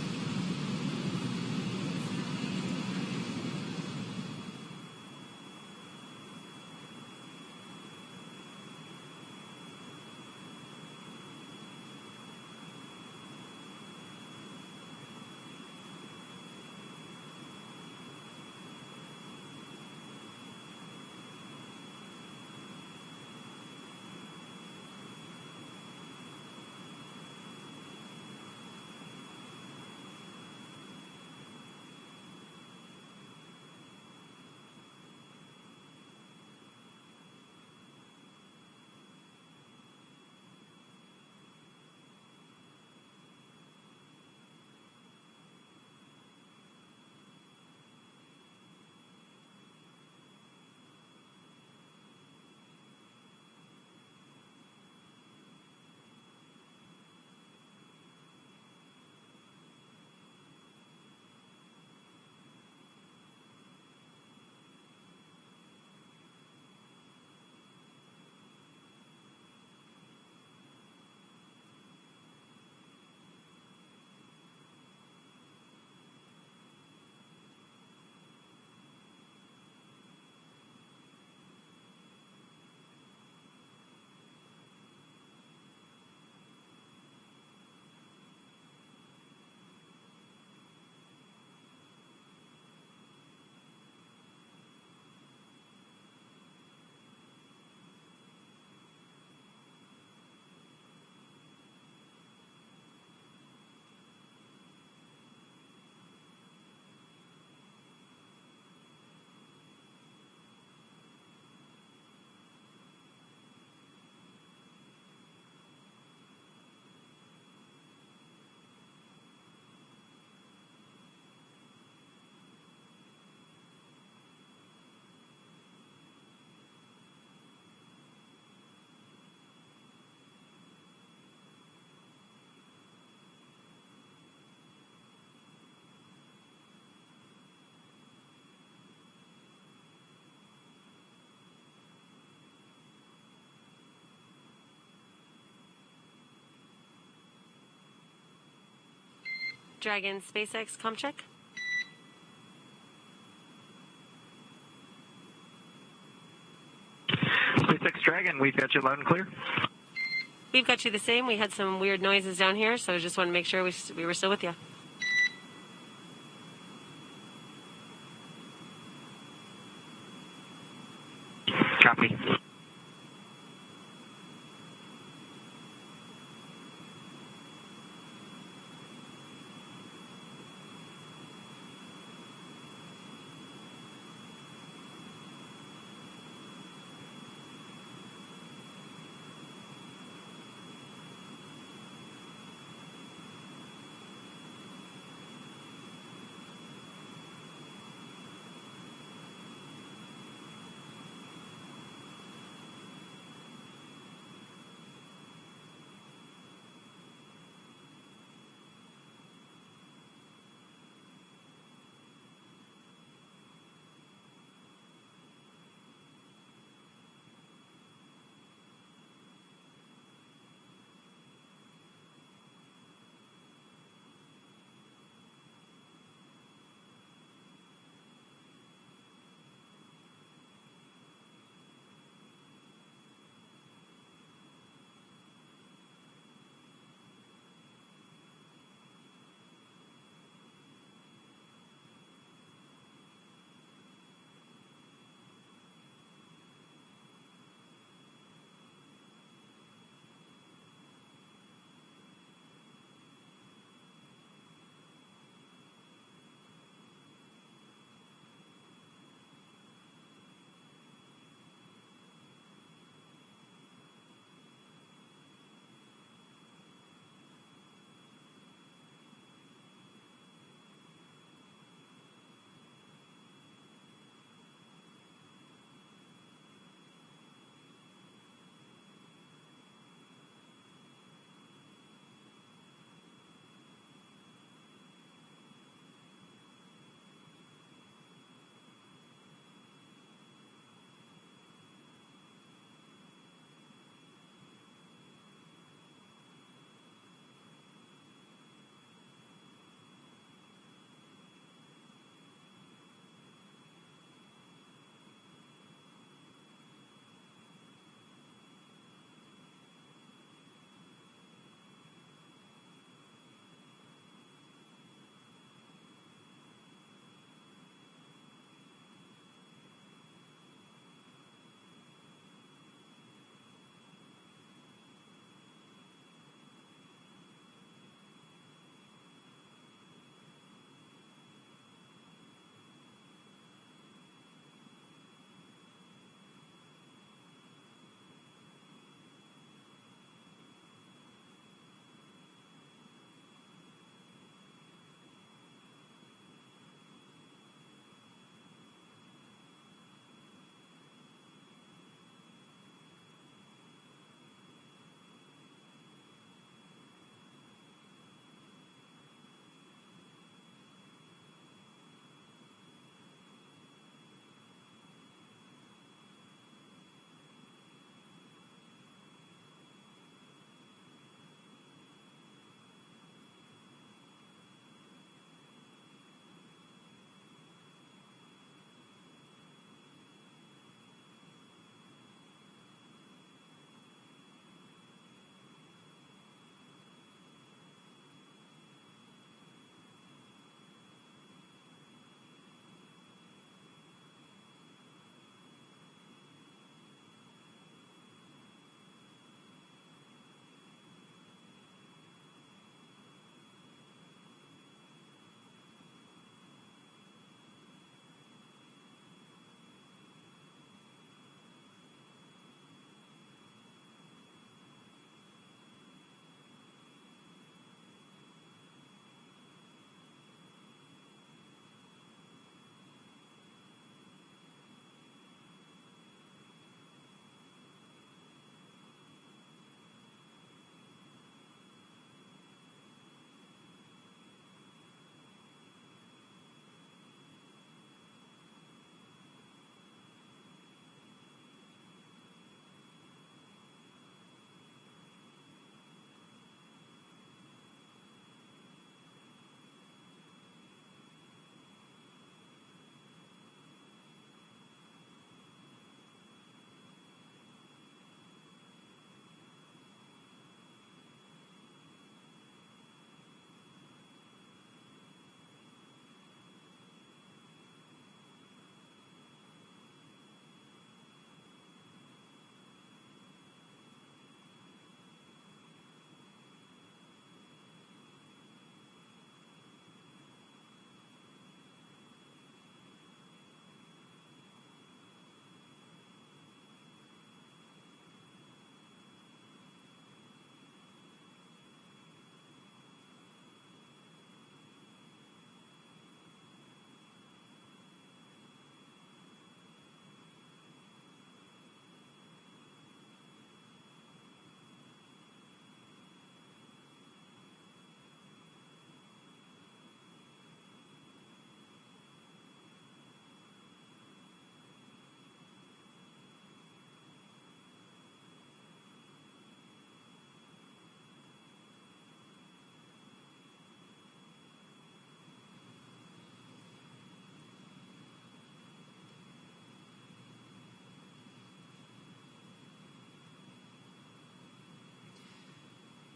Dragon SpaceX, com check.
SpaceX Dragon, we've got you loud and clear.
We've got you the same. We had some weird noises down here, so I just want to make sure we were still with you.
Copy.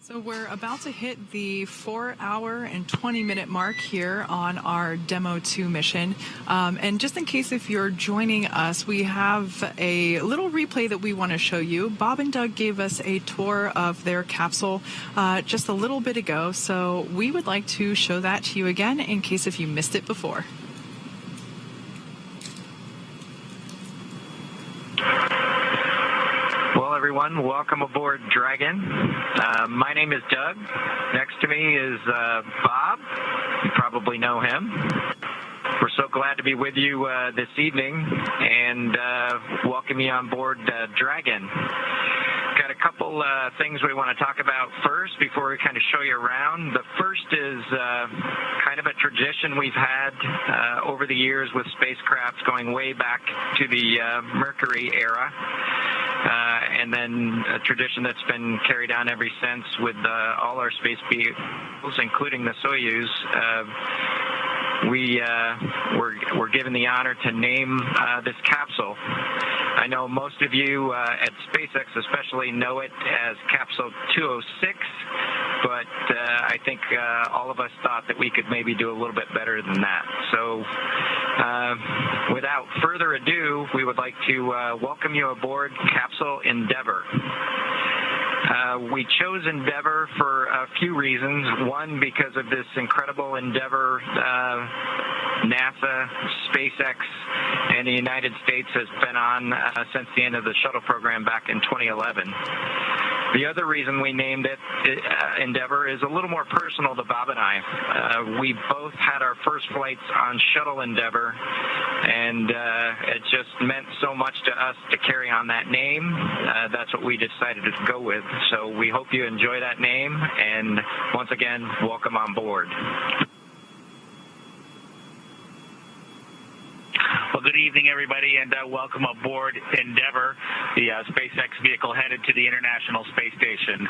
So we're about to hit the 4-hour and 20-minute mark here on our Demo 2 mission. And just in case if you're joining us, we have a little replay that we want to show you. Bob and Doug gave us a tour of their capsule just a little bit ago, so we would like to show that to you again in case if you missed it before.
Well, everyone, welcome aboard Dragon. My name is Doug. Next to me is Bob. You probably know him. We're so glad to be with you this evening and welcome you on board Dragon. Got a couple things we want to talk about first before we kind of show you around. The first is kind of a tradition we've had over the years with spacecraft going way back to the Mercury era. And then a tradition that's been carried on ever since with all our space vehicles, including the Soyuz. We're given the honor to name this capsule. I know most of you at SpaceX especially know it as Capsule 206, but I think all of us thought that we could maybe do a little bit better than that. So without further ado, we would like to welcome you aboard Capsule Endeavour. We chose Endeavour for a few reasons. One, because of this incredible endeavor NASA, SpaceX, and the United States has been on since the end of the shuttle program back in 2011. The other reason we named it Endeavour is a little more personal to Bob and I. We both had our first flights on Shuttle Endeavour, and it just meant so much to us to carry on that name. That's what we decided to go with. So we hope you enjoy that name, and once again, welcome on board.
Well, good evening, everybody, and welcome aboard Endeavour, the SpaceX vehicle headed to the International Space Station.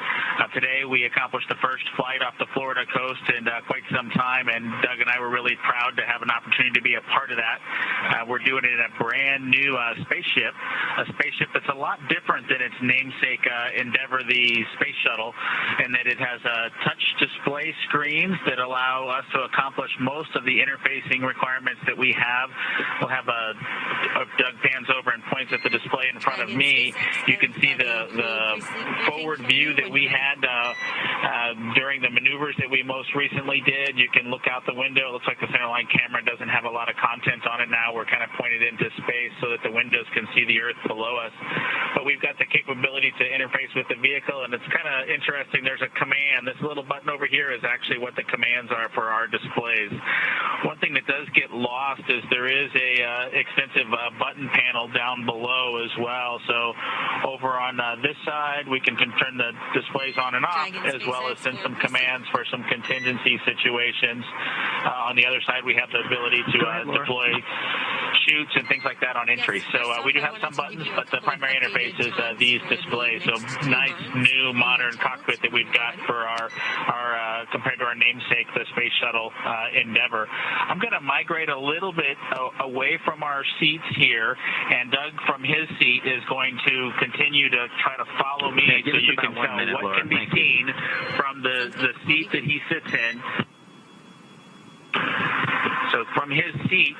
Today, we accomplished the first flight off the Florida coast in quite some time, and Doug and I were really proud to have an opportunity to be a part of that. We're doing it in a brand new spaceship, a spaceship that's a lot different than its namesake Endeavour, the space shuttle, in that it has touch display screens that allow us to accomplish most of the interfacing requirements that we have. We'll have Doug pans over and points at the display in front of me. You can see the forward view that we had during the maneuvers that we most recently did. You can look out the window. It looks like the centerline camera doesn't have a lot of content on it now. We're kind of pointed into space so that the windows can see the Earth below us. But we've got the capability to interface with the vehicle, and it's kind of interesting. There's a command. This little button over here is actually what the commands are for our displays. One thing that does get lost is there is a extensive button panel down below as well. So over on this side, we can turn the displays on and off, as well as send some commands for some contingency situations. On the other side, we have the ability to deploy chutes and things like that on entry. So we do have some buttons, but the primary interface is these displays. So nice, new, modern cockpit that we've got for our compared to our namesake, the Space Shuttle Endeavour. I'm going to migrate a little bit away from our seats here, and Doug from his seat is going to continue to try to follow me so you can tell what can be seen from the seat that he sits in. So from his seat,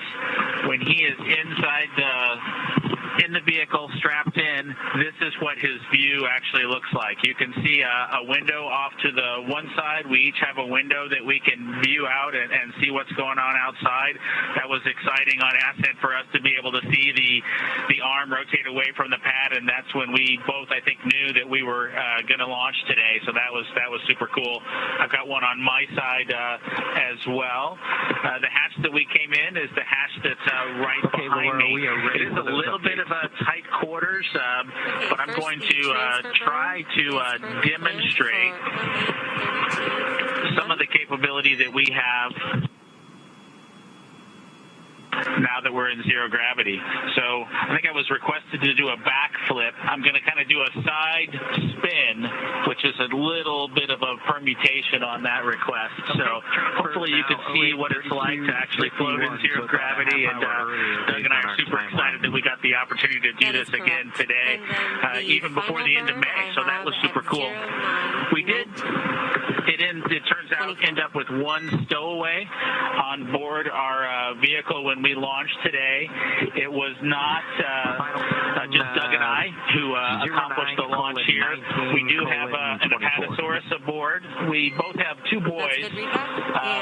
when he is inside in the vehicle, strapped in, this is what his view actually looks like. You can see a window off to the one side. We each have a window that we can view out and see what's going on outside. That was exciting on ascent for us to be able to see the arm rotate away from the pad, and that's when we both, I think, knew that we were going to launch today. So that was super cool. I've got one on my side as well. The hatch that we came in is the hatch that's right behind me. It is a little bit of a tight quarters, but I'm going to try to demonstrate some of the capability that we have now that we're in zero gravity. So I think I was requested to do a backflip. I'm going to kind of do a side spin, which is a little bit of a permutation on that request. So hopefully you can see what it's like to actually float in zero gravity. And Doug and I are super excited that we got the opportunity to do this again today, even before the end of May. So that was super cool. We did turns out, end up with one stowaway on board our vehicle when we launched today. It was not just Doug and I who accomplished the launch here. We do have an Apatosaurus aboard. We both have two boys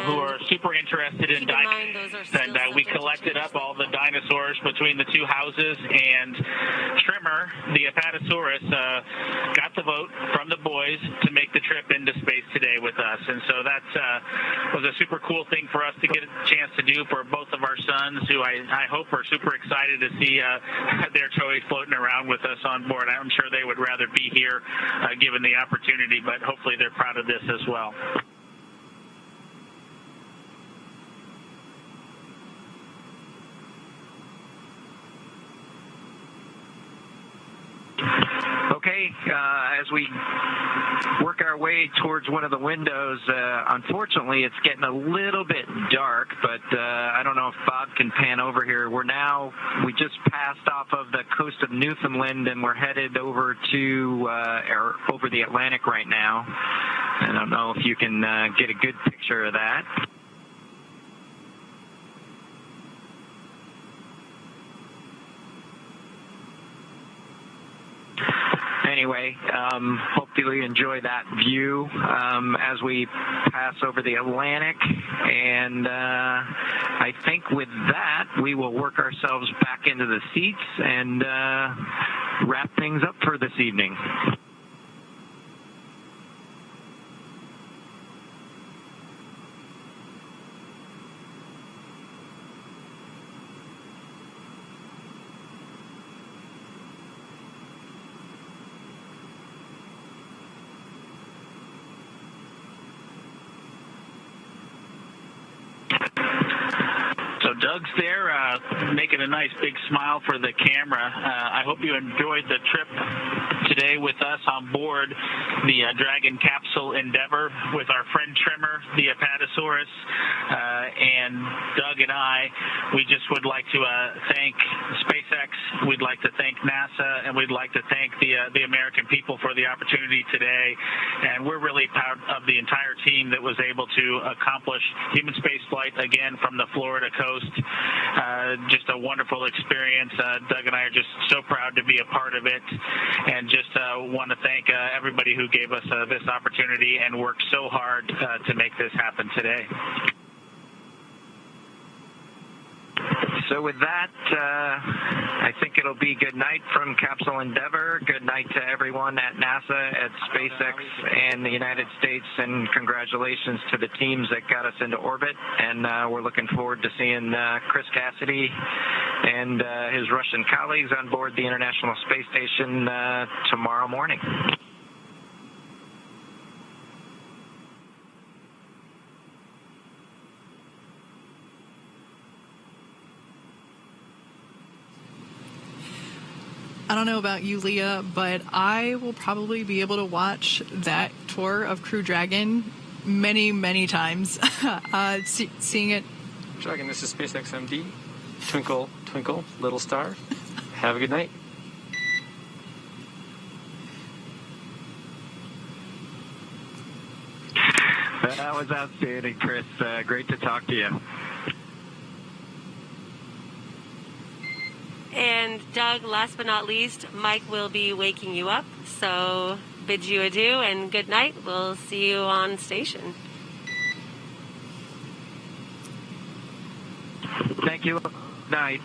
who are super interested in dinosaurs, and we collected up all the dinosaurs between the two houses, and Trimmer, the Apatosaurus, got the vote from the boys to make the trip into space today with us. And so that was a super cool thing for us to get a chance to do for both of our sons, who I hope are super excited to see their toys floating around with us on board. I'm sure they would rather be here given the opportunity, but hopefully they're proud of this as well.
Okay, as we work our way towards one of the windows, unfortunately it's getting a little bit dark, but I don't know if Bob can pan over here. We just passed off of the coast of Newfoundland, and we're headed over to over the Atlantic right now. I don't know if you can get a good picture of that. Anyway, hopefully you enjoy that view as we pass over the Atlantic. And I think with that, we will work ourselves back into the seats and wrap things up for this evening.
Doug's there, making a nice big smile for the camera. I hope you enjoyed the trip today with us on board the Dragon capsule Endeavour with our friend Trimmer, the Apatosaurus, and Doug and I. We just would like to thank SpaceX, we'd like to thank NASA, and we'd like to thank the American people for the opportunity today. And we're really proud of the entire team that was able to accomplish human spaceflight again from the Florida coast. Just a wonderful experience. Doug and I are just so proud to be a part of it, and just want to thank everybody who gave us this opportunity and worked so hard to make this happen today.
So with that, I think it'll be good night from Capsule Endeavour. Good night to everyone at NASA, at SpaceX, and the United States, and congratulations to the teams that got us into orbit. And we're looking forward to seeing Chris Cassidy and his Russian colleagues on board the International Space Station tomorrow morning.
I don't know about you, Leah, but I will probably be able to watch that tour of Crew Dragon many, many times. Seeing it.
Dragon, this is SpaceX MD. Twinkle, twinkle, little star. Have a good night.
That was outstanding, Chris. Great to talk to you.
And Doug, last but not least, Mike will be waking you up. So bid you adieu and good night. We'll see you on station.
Thank you. Night.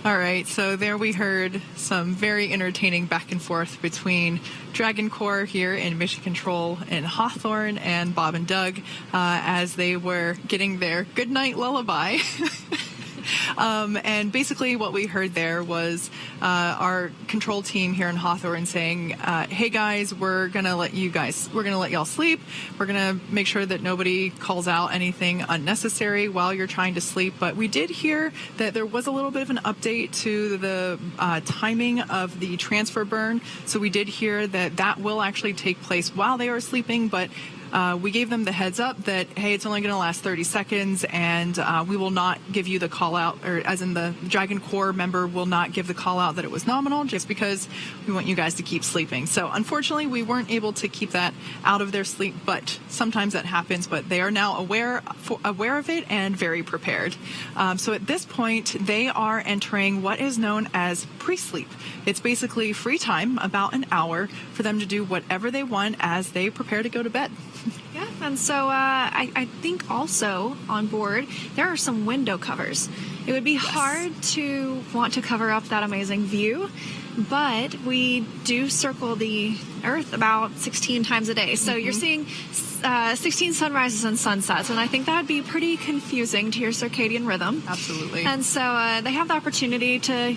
All right, so there we heard some very entertaining back and forth between Dragon Corps here in Mission Control in Hawthorne and Bob and Doug as they were getting their goodnight lullaby. And basically what we heard there was our control team here in Hawthorne saying, hey guys, we're going to let y'all sleep. We're going to make sure that nobody calls out anything unnecessary while you're trying to sleep. But we did hear that there was a little bit of an update to the timing of the transfer burn. So we did hear that will actually take place while they are sleeping, but we gave them the heads up that, hey, it's only going to last 30 seconds, and we will not give you the call out, or as in the Dragon Corps member will not give the call out that it was nominal, just because we want you guys to keep sleeping. So unfortunately, we weren't able to keep that out of their sleep, but sometimes that happens. But they are now aware of it and very prepared. So at this point, they are entering what is known as pre-sleep. It's basically free time, about an hour, for them to do whatever they want as they prepare to go to bed.
Yeah, and so I think also on board there are some window covers. It would be hard to want to cover up that amazing view, but we do circle the Earth about 16 times a day. So you're seeing 16 sunrises and sunsets, and I think that would be pretty confusing to your circadian rhythm.
Absolutely.
And so they have the opportunity to,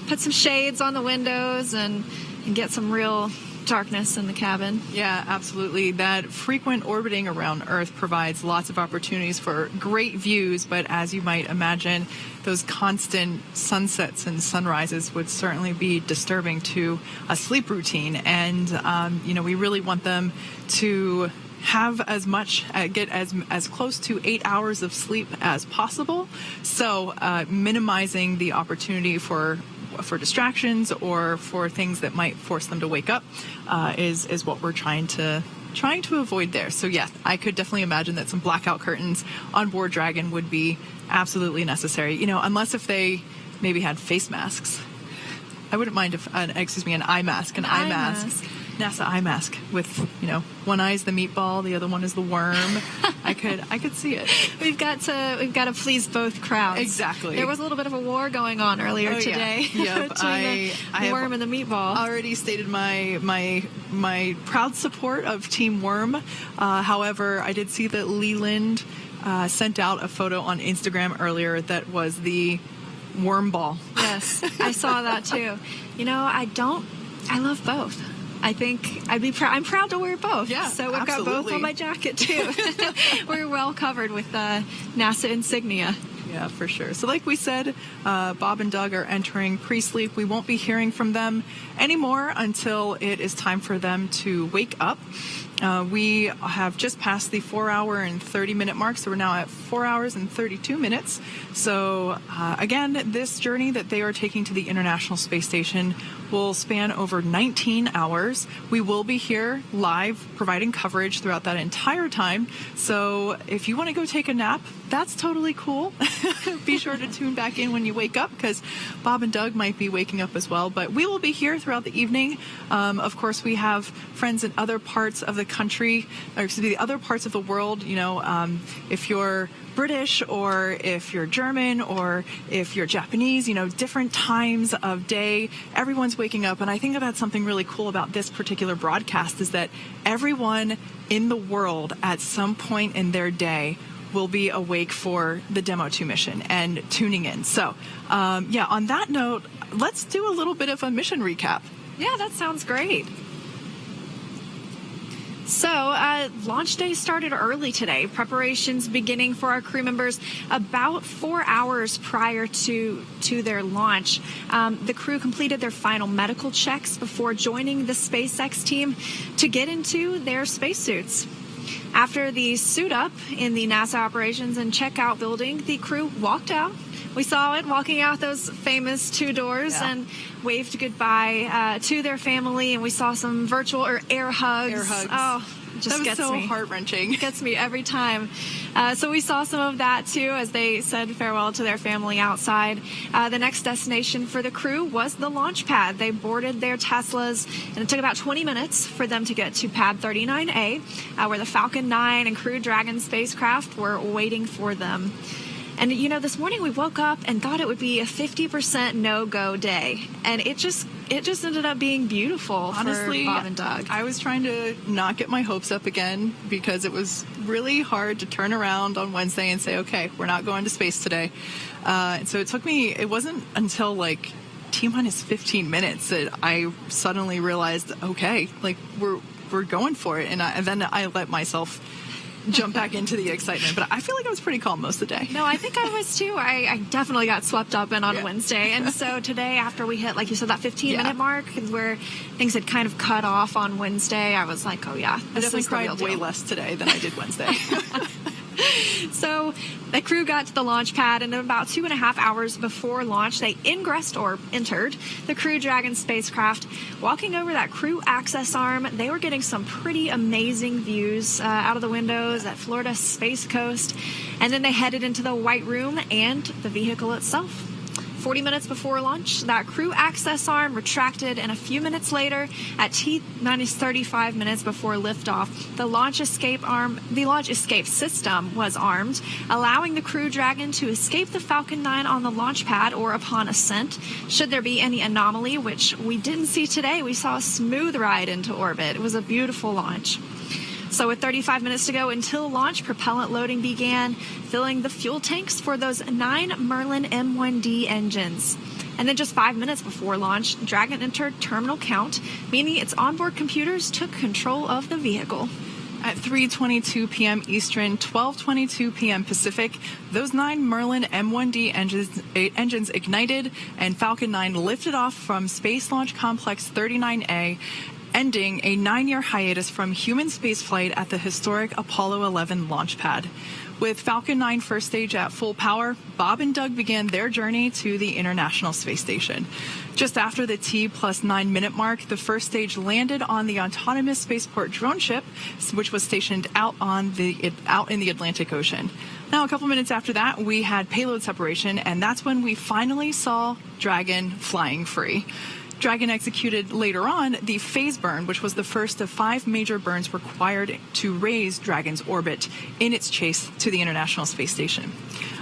put some shades on the windows and get some real darkness in the cabin.
Yeah, absolutely. That frequent orbiting around Earth provides lots of opportunities for great views, but as you might imagine, those constant sunsets and sunrises would certainly be disturbing to a sleep routine. And, we really want them to have get as close to 8 hours of sleep as possible. So minimizing the opportunity for distractions or for things that might force them to wake up is what we're trying to avoid there. So yeah, I could definitely imagine that some blackout curtains on board Dragon would be absolutely necessary. Unless if they maybe had face masks. I wouldn't mind if an eye mask, NASA eye mask with, one eye is the meatball, the other one is the worm. I could see it.
We've got to please both crowds.
Exactly.
There was a little bit of a war going on earlier today
Yep.
between the worm and the meatball.
Already stated my proud support of Team Worm. However, I did see that Leland sent out a photo on Instagram earlier that was the worm ball.
Yes, I saw that too. I love both. I think I'm proud to wear both.
Yeah,
so we've got both on my jacket too. We're well covered with NASA insignia.
Yeah, for sure. So like we said, Bob and Doug are entering pre-sleep. We won't be hearing from them anymore until it is time for them to wake up. We have just passed the 4 hour and 30 minute mark, so we're now at 4 hours and 32 minutes. So again, this journey that they are taking to the International Space Station will span over 19 hours. We will be here live providing coverage throughout that entire time. So if you want to go take a nap, that's totally cool. Be sure to tune back in when you wake up, because Bob and Doug might be waking up as well. But we will be here throughout the evening. Of course, we have friends in other parts of the country, or excuse me, the other parts of the world. If you're British or if you're German or if you're Japanese, different times of day, everyone's waking up. And I think that's something really cool about this particular broadcast, is that everyone in the world at some point in their day will be awake for the Demo 2 mission and tuning in. So, on that note, let's do a little bit of a mission recap.
Yeah, that sounds great. So, launch day started early today. Preparations beginning for our crew members about 4 hours prior to their launch. The crew completed their final medical checks before joining the SpaceX team to get into their spacesuits. After the suit up in the NASA operations and checkout building, the crew walked out. We saw it walking out those famous two doors and waved goodbye to their family, and we saw some virtual or air hugs.
Air hugs.
Oh, it just
that was
gets
so
me.
Heart-wrenching.
Gets me every time. So we saw some of that too as they said farewell to their family outside. The next destination for the crew was the launch pad. They boarded their Teslas, and it took about 20 minutes for them to get to pad 39A, where the Falcon 9 and Crew Dragon spacecraft were waiting for them. And, this morning we woke up and thought it would be a 50% no-go day. And it just ended up being beautiful.
Honestly,
for Bob and Doug.
I was trying to not get my hopes up again, because it was really hard to turn around on Wednesday and say, okay, we're not going to space today. And so it wasn't until like T-minus 15 minutes that I suddenly realized, okay, like we're going for it. And then I let myself jump back into the excitement. But I feel like I was pretty calm most of the day.
No, I think I was too. I definitely got swept up in on Wednesday. And so today, after we hit, like you said, that 15-minute mark where things had kind of cut off on Wednesday, I was like, oh, yeah,
I
this
definitely
is the real
cried
deal.
way less today than I did Wednesday.
So the crew got to the launch pad, and about 2.5 hours before launch, they ingressed or entered the Crew Dragon spacecraft. Walking over that crew access arm, they were getting some pretty amazing views out of the windows at Florida Space Coast. And then they headed into the White Room and the vehicle itself. 40 minutes before launch, that crew access arm retracted, and a few minutes later, at T-minus 35 minutes before liftoff, the launch escape system was armed, allowing the Crew Dragon to escape the Falcon 9 on the launch pad or upon ascent. Should there be any anomaly, which we didn't see today, we saw a smooth ride into orbit. It was a beautiful launch. So with 35 minutes to go until launch, propellant loading began, filling the fuel tanks for those 9 Merlin M1D engines. And then just 5 minutes before launch, Dragon entered terminal count, meaning its onboard computers took control of the vehicle.
At 3:22 p.m. Eastern, 12:22 p.m. Pacific, those 9 Merlin M1D engines ignited, and Falcon 9 lifted off from Space Launch Complex 39A, ending a 9-year hiatus from human spaceflight at the historic Apollo 11 launch pad. With Falcon 9 first stage at full power, Bob and Doug began their journey to the International Space Station. Just after the T+9 minute mark, the first stage landed on the autonomous spaceport drone ship, which was stationed out in the Atlantic Ocean. Now, a couple minutes after that, we had payload separation, and that's when we finally saw Dragon flying free. Dragon executed later on the phase burn, which was the first of 5 major burns required to raise Dragon's orbit in its chase to the International Space Station.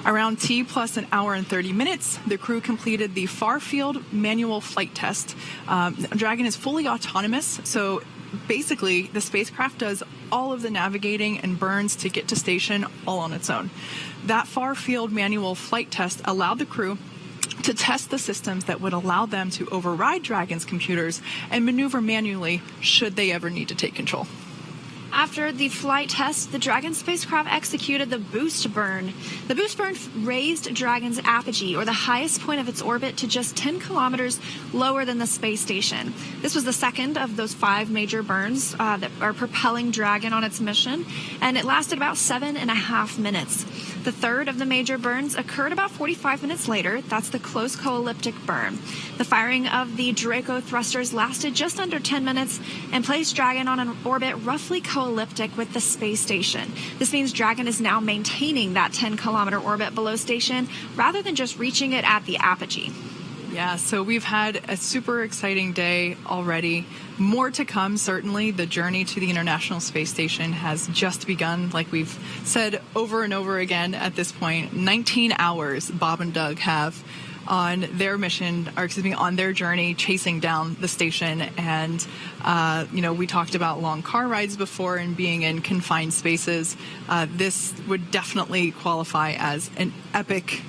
Around T plus an hour and 30 minutes, the crew completed the far field manual flight test. Dragon is fully autonomous, so basically the spacecraft does all of the navigating and burns to get to station all on its own. That far field manual flight test allowed the crew to test the systems that would allow them to override Dragon's computers and maneuver manually should they ever need to take control.
After the flight test, the Dragon spacecraft executed the boost burn. The boost burn raised Dragon's apogee, or the highest point of its orbit, to just 10 kilometers lower than the space station. This was the second of those 5 major burns that are propelling Dragon on its mission, and it lasted about 7.5 minutes. The third of the major burns occurred about 45 minutes later. That's the close co-elliptic burn. The firing of the Draco thrusters lasted just under 10 minutes and placed Dragon on an orbit roughly co-elliptic with the space station. This means Dragon is now maintaining that 10-kilometer orbit below station rather than just reaching it at the apogee.
Yeah, so we've had a super exciting day already. More to come, certainly. The journey to the International Space Station has just begun, like we've said over and over again at this point. 19 hours Bob and Doug have on their mission, or excuse me, on their journey chasing down the station. And, we talked about long car rides before and being in confined spaces. This would definitely qualify as an epic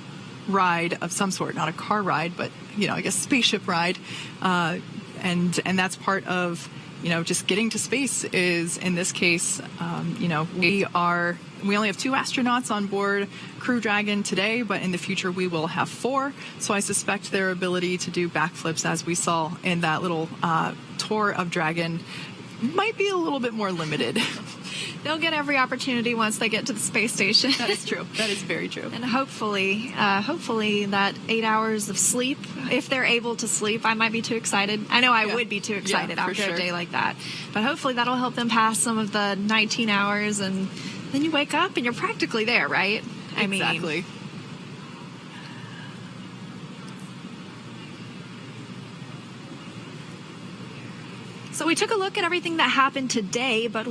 ride of some sort, not a car ride, but, I guess spaceship ride. And that's part of, just getting to space is, in this case, we only have 2 astronauts on board Crew Dragon today, but in the future we will have 4. So I suspect their ability to do backflips, as we saw in that little tour of Dragon, might be a little bit more limited.
They'll get every opportunity once they get to the space station.
That is true. That is very true.
And hopefully that 8 hours of sleep, if they're able to sleep, I might be too excited. I know I would be too excited after a day like that. But hopefully that'll help them pass some of the 19 hours, and then you wake up and you're practically there, right?
Exactly.
So we took a look at everything that happened today, but